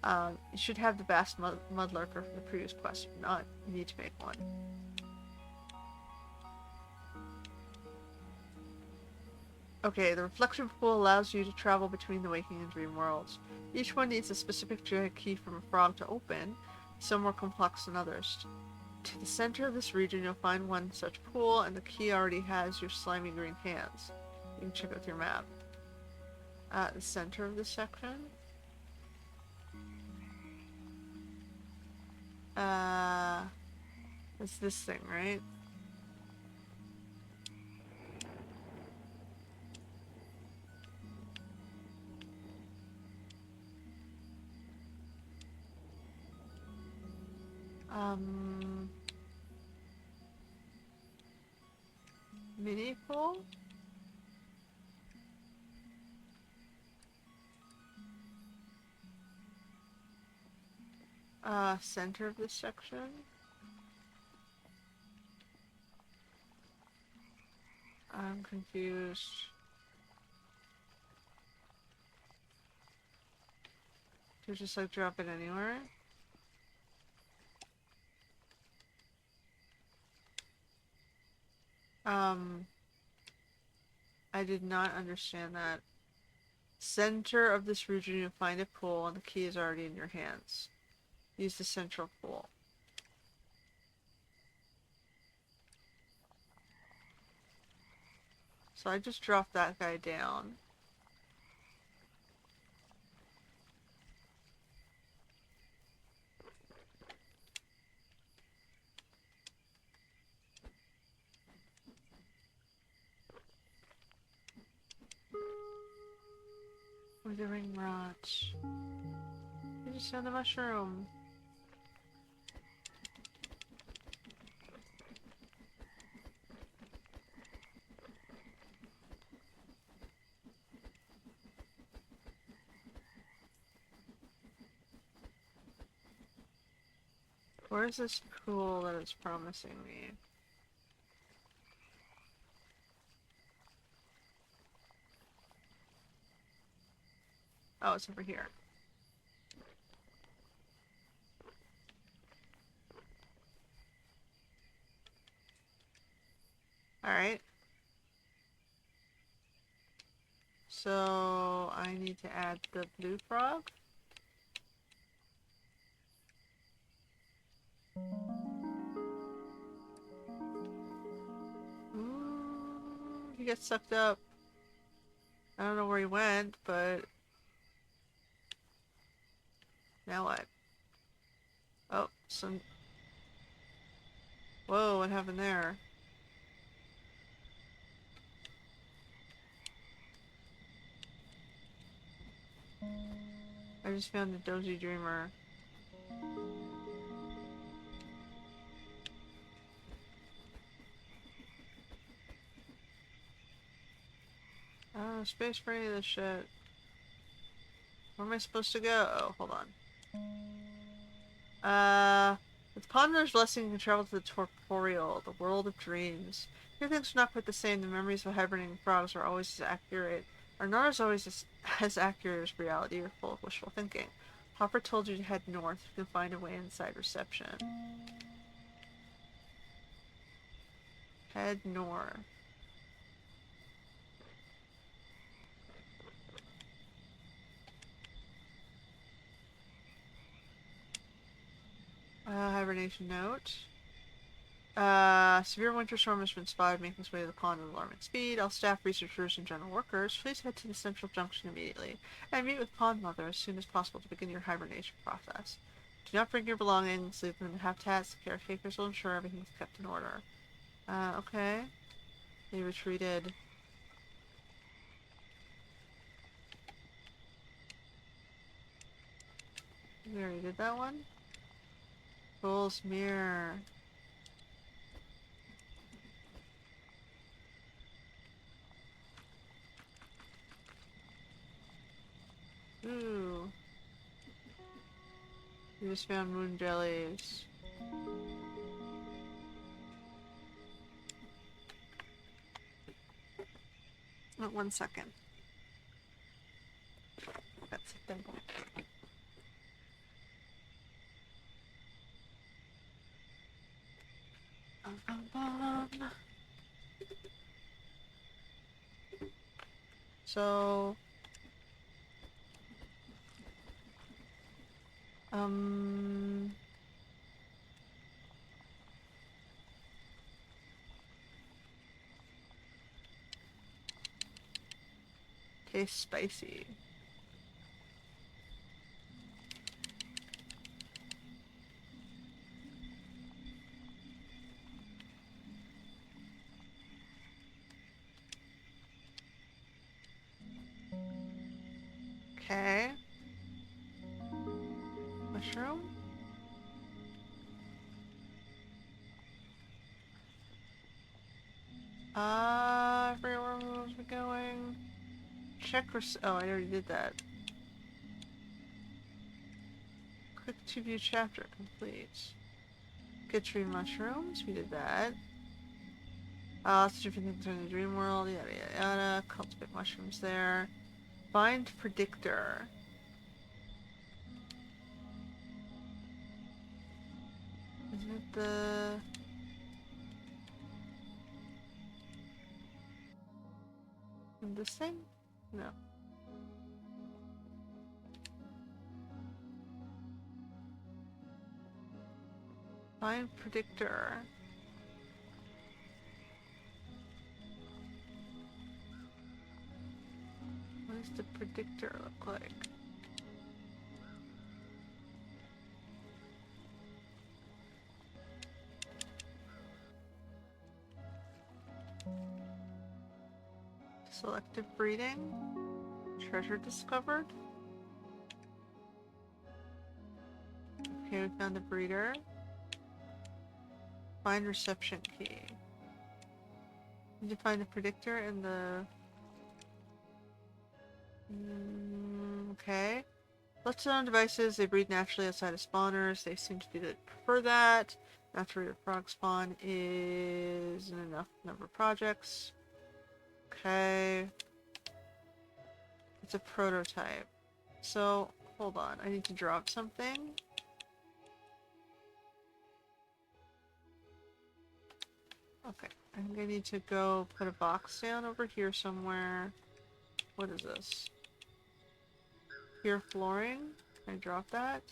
You should have the vast mudlurker from the previous quest. If not, you need to make one. Okay, the reflection pool allows you to travel between the waking and dream worlds. Each one needs a specific key from a frog to open, some more complex than others. To the center of this region, you'll find one such pool, and the key already has your slimy green hands. You can check out your map. At the center of this section. It's this thing, right? Mini pool? Center of this section? I'm confused. Do you just like drop it anywhere? I did not understand that. Center of this region, you'll find a pool, and the key is already in your hands. Use the central pool. So I just dropped that guy down. Withering rot. You just found the mushroom. Where's this pool that it's promising me? Oh, it's over here. Alright. So I need to add the blue frog. Ooh, he gets sucked up. I don't know where he went, but... Now what? Oh, some... Whoa, what happened there? I just found a dozy dreamer. Oh, space for any of this shit. Where am I supposed to go? Oh, hold on. With Ponder's blessing, you can travel to the Torporial, the world of dreams. Here things are not quite the same. The memories of hibernating frogs are always as accurate. Are not as always as accurate as reality. You're full of wishful thinking. Hopper told you to head north. You can find a way inside reception. Head north. Hibernation note. Severe winter storm has been spotted making its way to the pond at alarming speed. All staff, researchers, and general workers, please head to the central junction immediately and meet with Pond Mother as soon as possible to begin your hibernation process. Do not bring your belongings, leave them in the habitats. The caretakers will ensure everything is kept in order. Okay. They retreated. We already did that one. Fool's Mirror. Ooh. We just found moon jellies. Oh, 1 second. That's a thimble. So, tastes spicy. Okay. Mushroom? I forget where I'm supposed to be going. Check oh, I already did that. Click to view chapter complete. Get tree mushrooms, we did that. Lots of different things in the dream world, yada yada yada. Cultivate mushrooms there. Find predictor. Isn't it the... this thing? No. Find predictor. What does the predictor look like? Selective breeding. Treasure discovered. Okay, we found the breeder. Find reception key. Need to find a predictor in the... okay. Left on devices, they breed naturally outside of spawners. They seem to prefer that. Natural frog spawn is enough number of projects. Okay. It's a prototype. So, hold on. I need to drop something. Okay. I think I need to go put a box down over here somewhere. What is this? Pure flooring? Can I drop that?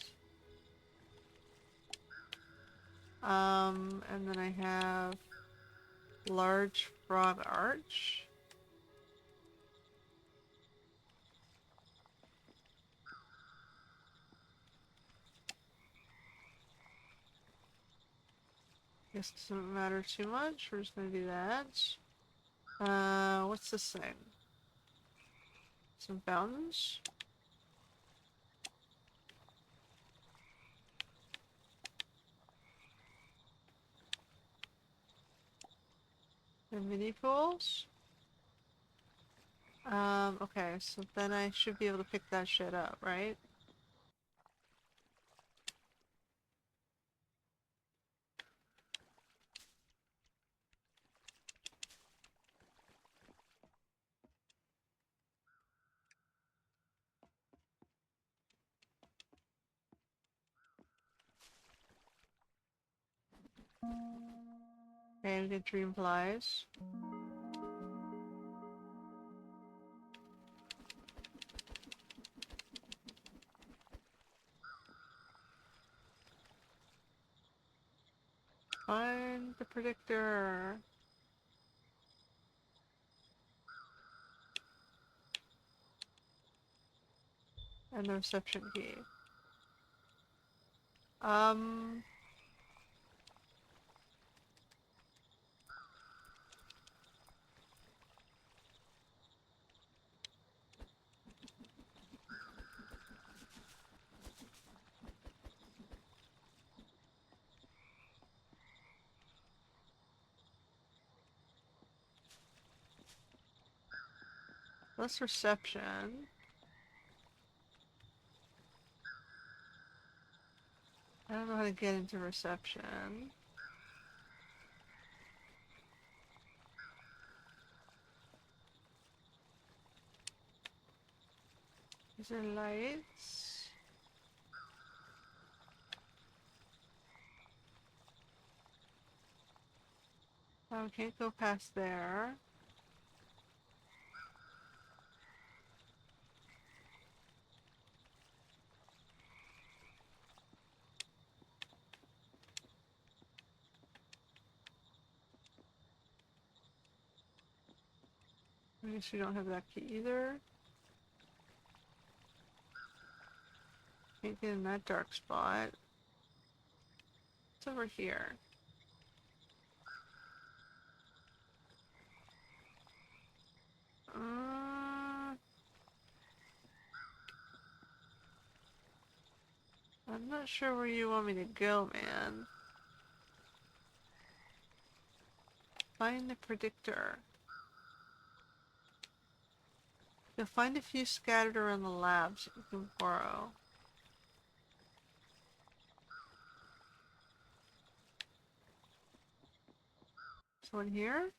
And then I have large frog arch. Guess it doesn't matter too much. We're just gonna do that. What's this thing? Some fountains? And mini pools? Okay, so then I should be able to pick that shit up, right? Okay, we get dream flies. Find the predictor. And the reception key. Um, Less reception. I don't know how to get into reception. Is there lights? Oh, can't go past there. I guess we don't have that key either. Can't get in that dark spot. It's over here. I'm not sure where you want me to go, man. Find the predictor. You'll find a few scattered around the labs that you can borrow. So in here,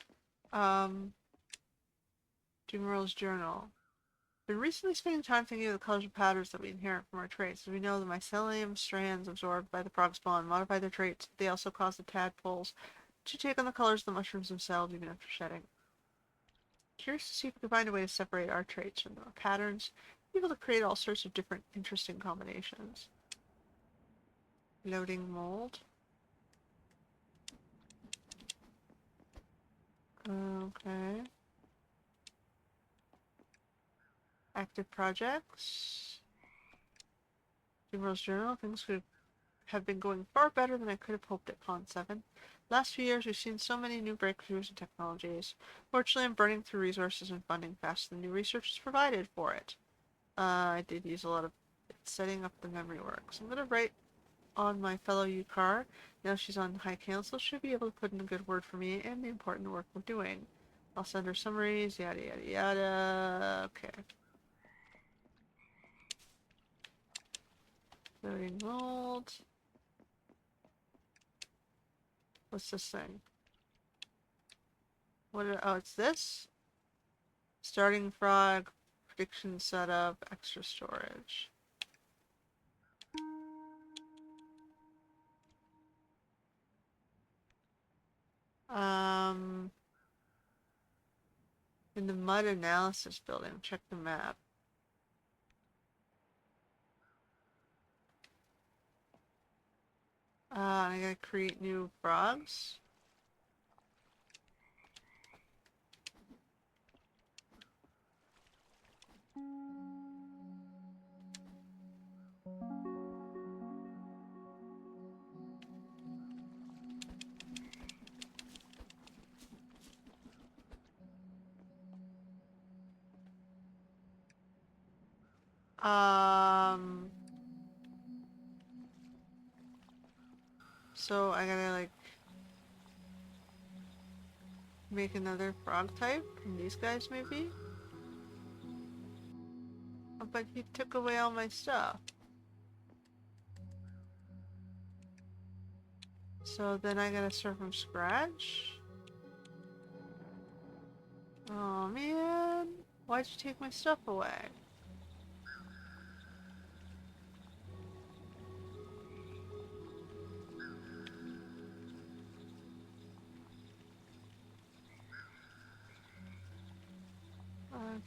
Jimmerl's journal. Been recently spending time thinking of the colors and patterns that we inherit from our traits. As we know, the mycelium strands absorbed by the frog spawn modify their traits. They also cause the tadpoles to take on the colors of the mushrooms themselves even after shedding. Curious to see if we can find a way to separate our traits from our patterns, be able to create all sorts of different interesting combinations. Loading mold. Okay. Active projects. Jimmerl's journal. Things could have been going far better than I could have hoped at Pond 7. Last few years, we've seen so many new breakthroughs in technologies. Fortunately, I'm burning through resources and funding faster than new research is provided for it. I did use a lot of setting up the memory work. So I'm going to write on my fellow Yukar. Now she's on High Council. She'll be able to put in a good word for me and the important work we're doing. I'll send her summaries, yada yada yada. Okay. Loading mold. What's this thing? Oh, it's this? Starting frog, prediction setup, extra storage. Um, in the mud analysis building, check the map. I gotta create new frogs. Um, so I gotta like make another frog type from these guys maybe? Oh, but he took away all my stuff. So then I gotta start from scratch? Oh man. Why'd you take my stuff away?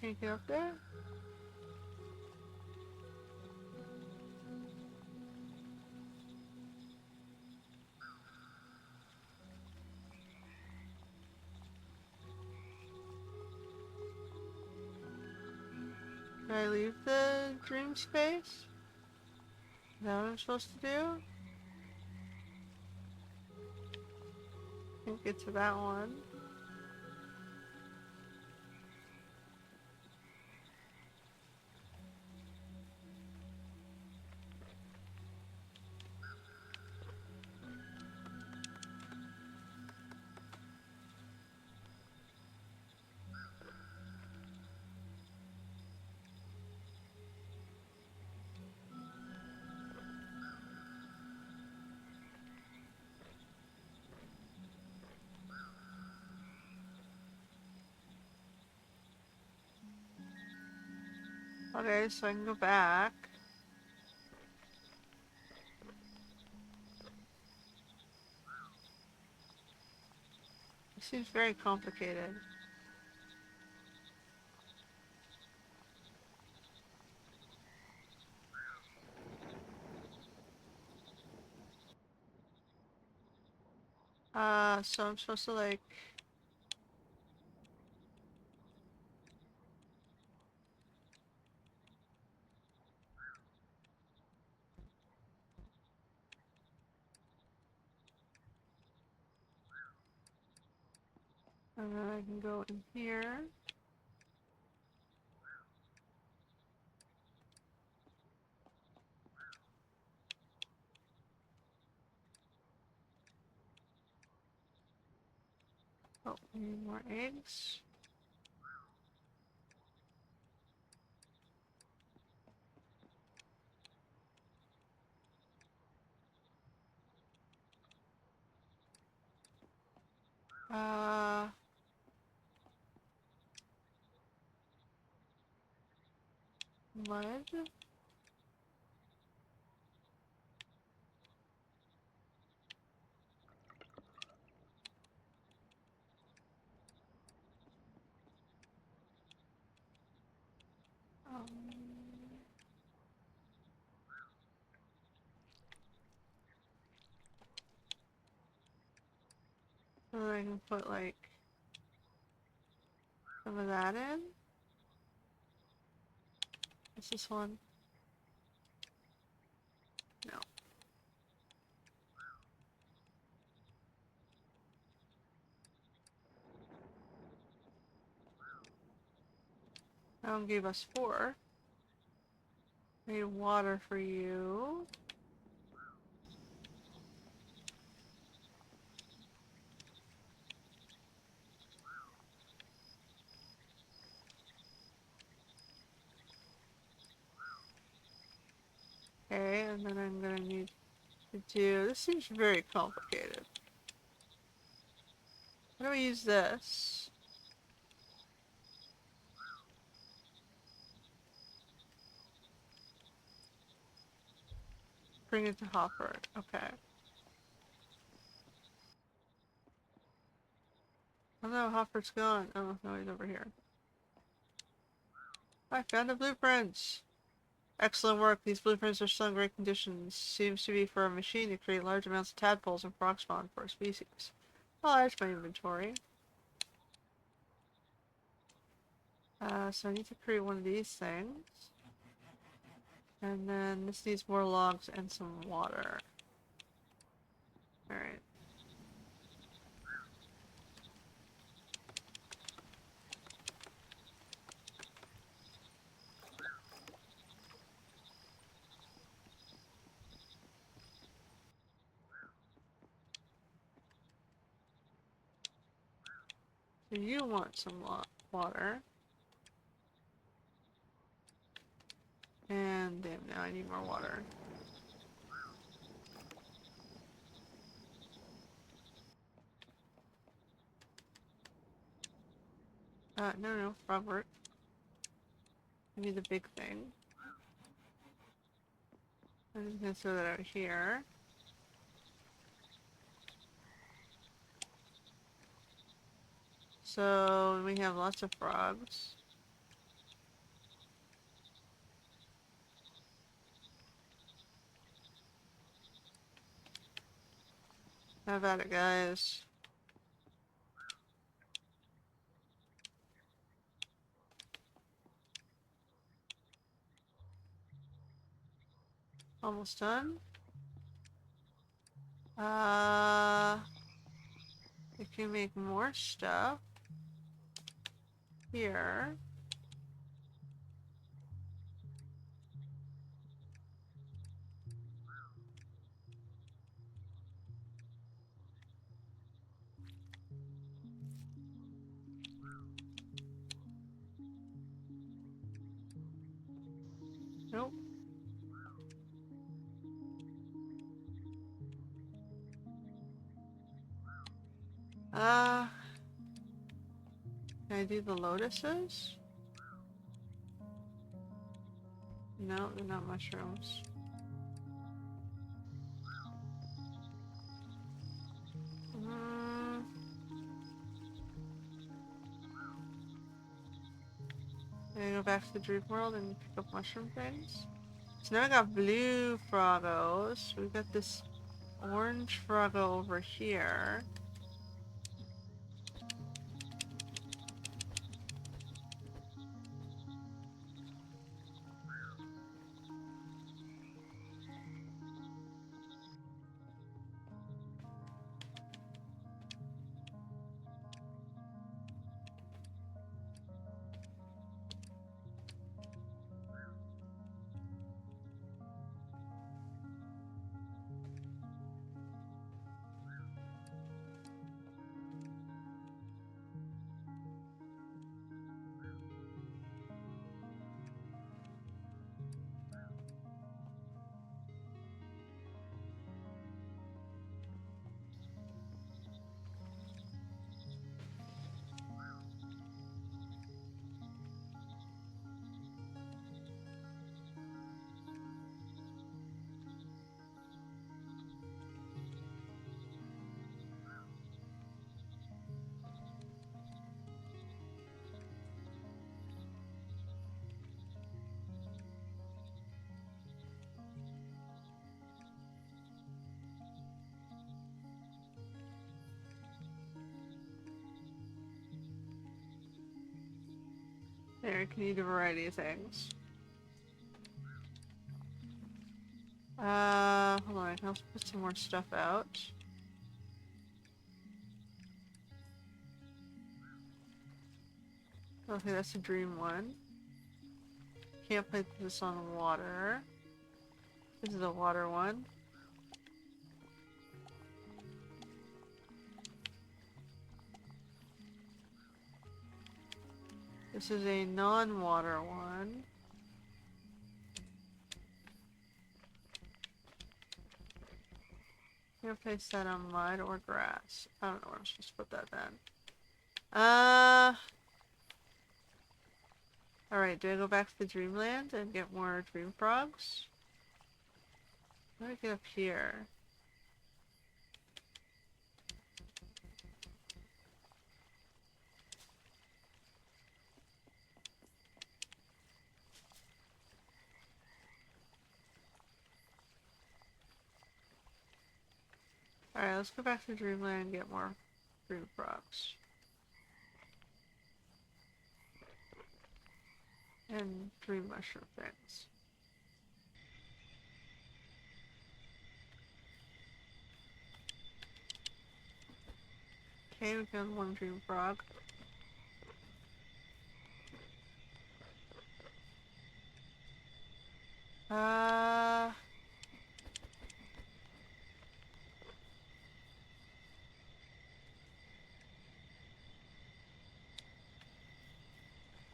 Can't get up there? Did I leave the dream space? Is that what I'm supposed to do? Can't get to that one. Okay, so I can go back. It seems very complicated. So I'm supposed to like... And then I can go in here. Oh, we need more eggs. Uh... Mud? Um... So then I can put like... some of that in? What's this one? No. That one gave us 4. I need water for you. Okay, and then I'm gonna need to do... This seems very complicated. How do we use this? Bring it to Hopper. Okay. Oh no, Hopper's gone. Oh, no, he's over here. I found the blueprints! Excellent work. These blueprints are still in great condition. Seems to be for a machine to create large amounts of tadpoles and frog spawn for a species. Oh, there's my inventory. So I need to create one of these things. And then this needs more logs and some water. Alright. So you want some water. And damn, now I need more water. No, Robert. I need the big thing. I'm just gonna throw that out here. So we have lots of frogs. How about it, guys? Almost done. I can make more stuff here. Nope. Uh, can I do the lotuses? No, they're not mushrooms. Mm, can I go back to the dream world and pick up mushroom things? So now I got blue froggos. We got this orange froggo over here. There, you can eat a variety of things. Hold on, I can also put some more stuff out. Okay, that's a dream one. Can't put this on water. This is a water one. This is a non-water one. Can't place that on mud or grass. I don't know where I'm supposed to put that then. Alright, do I go back to the dreamland and get more dream frogs? How do I get up here? Alright, let's go back to dreamland and get more dream frogs. And dream mushroom things. Okay, we found one dream frog.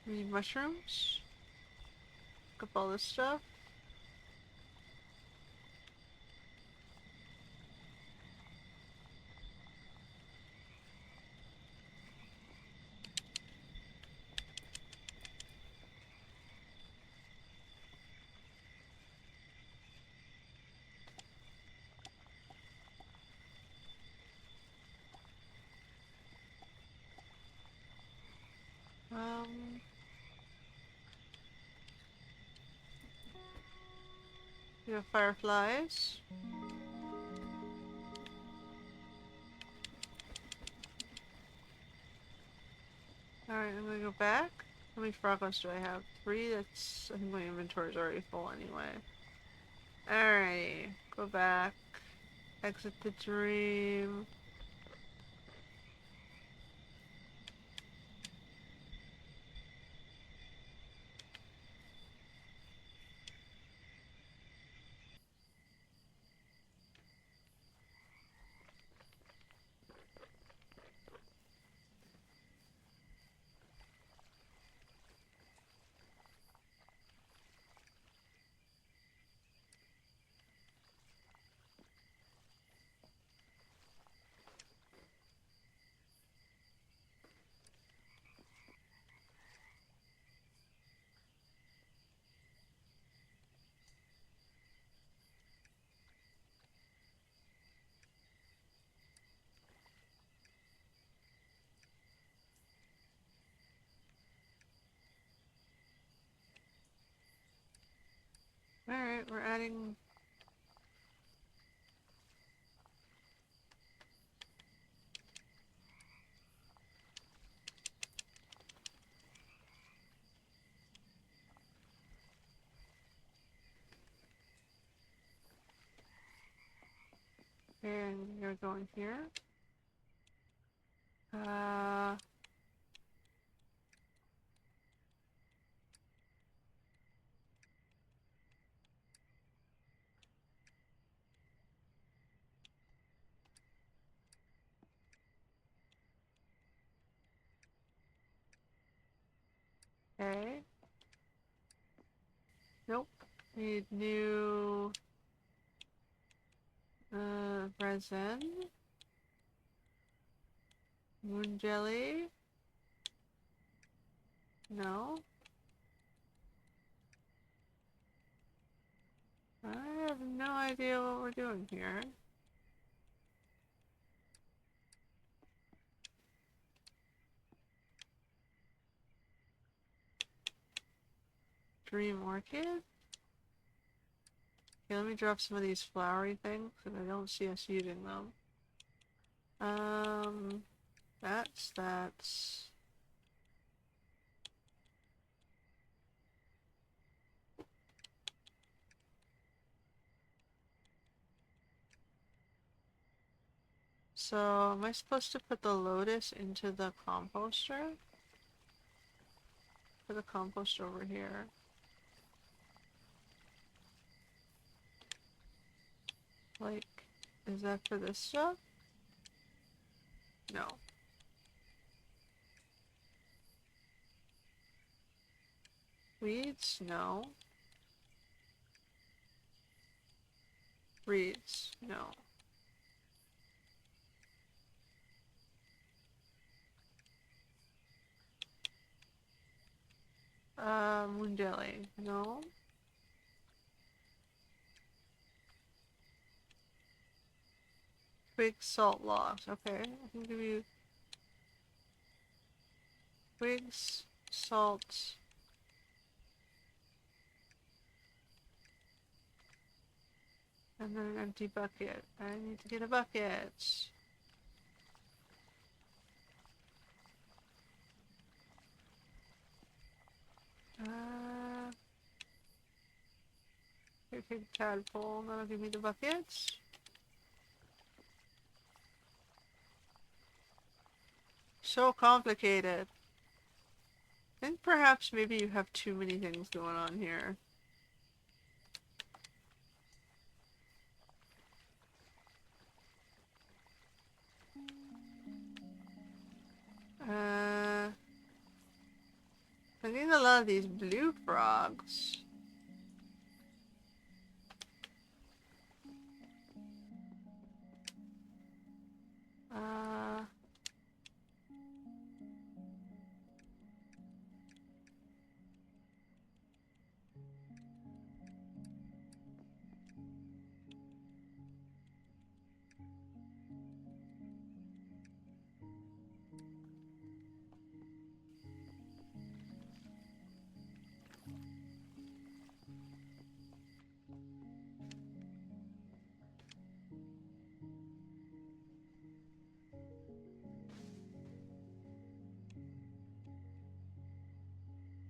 We need mushrooms. up all this stuff. Um, we have fireflies. Alright, I'm gonna go back. How many fragments do I have? 3? That's... I think my inventory's already full anyway. Alrighty. Go back. Exit the dream. Alright, we're adding... And you're going here. Uh... Okay. Nope. Need new... resin. Moon jelly. No. I have no idea what we're doing here. Dream orchid? Okay, let me drop some of these flowery things, because I don't see us using them. That's... So, am I supposed to put the lotus into the composter? Put the compost over here. Like, is that for this stuff? No. Weeds? No. Reeds? No. Moon jelly? No. Twig salt logs. Okay, I can give you twigs, salt, and then an empty bucket. I need to get a bucket. Here, take a tadpole, and that'll give me the buckets. So complicated. I think perhaps maybe you have too many things going on here. I need a lot of these blue frogs. Uh...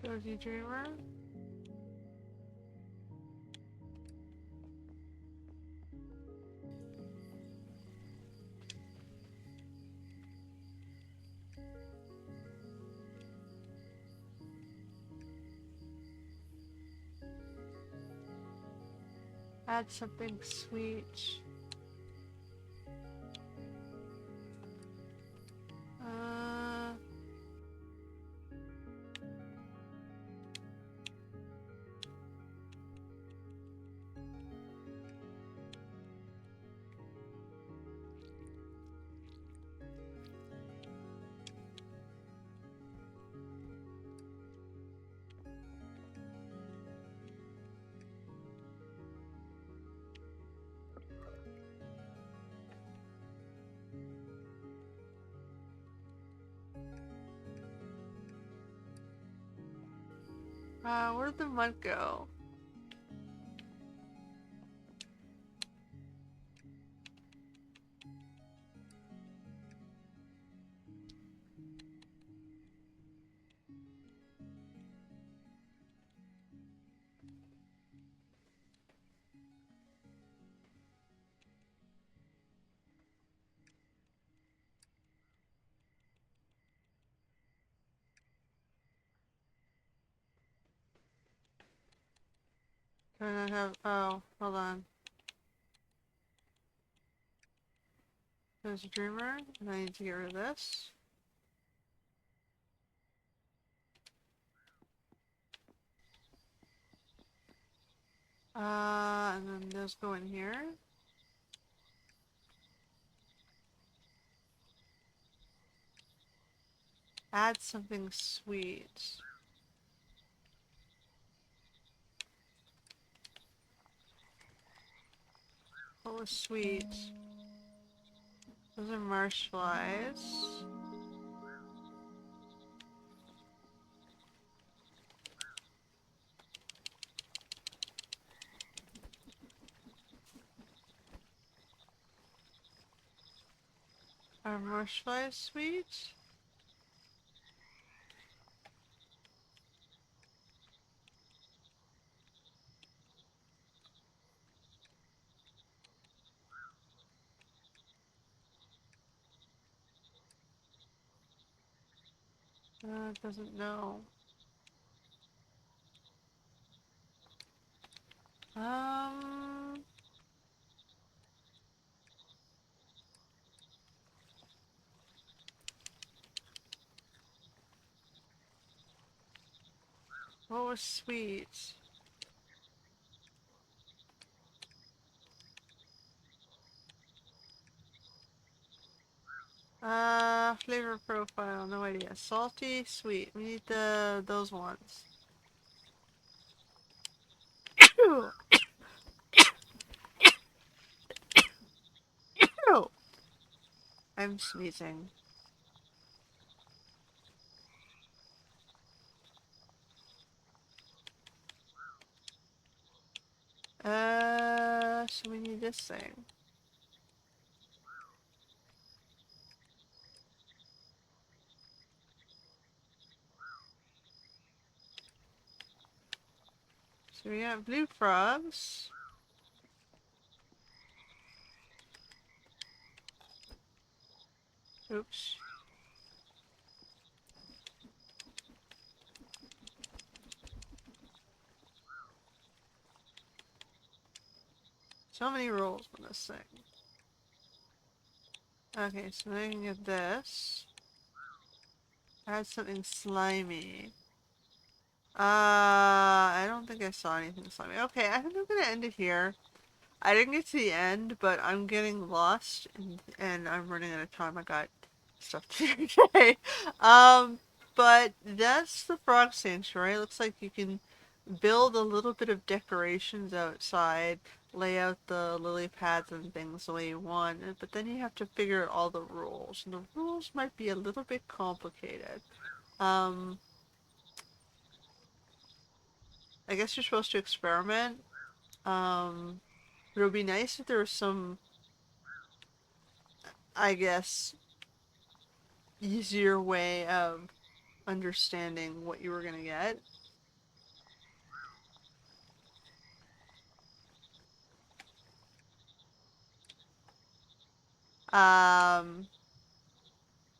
Dozy Dreamer? Add something sweet. Uh... where'd the mud go? Do I not have... Oh, hold on. There's a Dreamer, and I need to get rid of this. And then those go in here. Add something sweet. What was sweet? Those are marsh flies. Are marsh flies sweet? It doesn't know. Um... What was sweet? Flavor profile, no idea. Salty, sweet. We need those ones. Ew. Ew. I'm sneezing. So we need this thing. So we got blue frogs. Oops. So many rolls on this thing. Okay, so then I can get this. Add something slimy. I don't think I saw anything slimy. Okay, I think I'm gonna end it here. I didn't get to the end, but I'm getting lost and I'm running out of time. I got stuff to do today. Um, but that's the frog sanctuary. It looks like you can build a little bit of decorations outside, lay out the lily pads and things the way you want, but then you have to figure out all the rules. And the rules might be a little bit complicated. Um, I guess you're supposed to experiment. Um, it would be nice if there was some, I guess, easier way of understanding what you were gonna get. Um,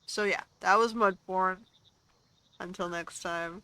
so yeah, that was Mudborne. Until next time.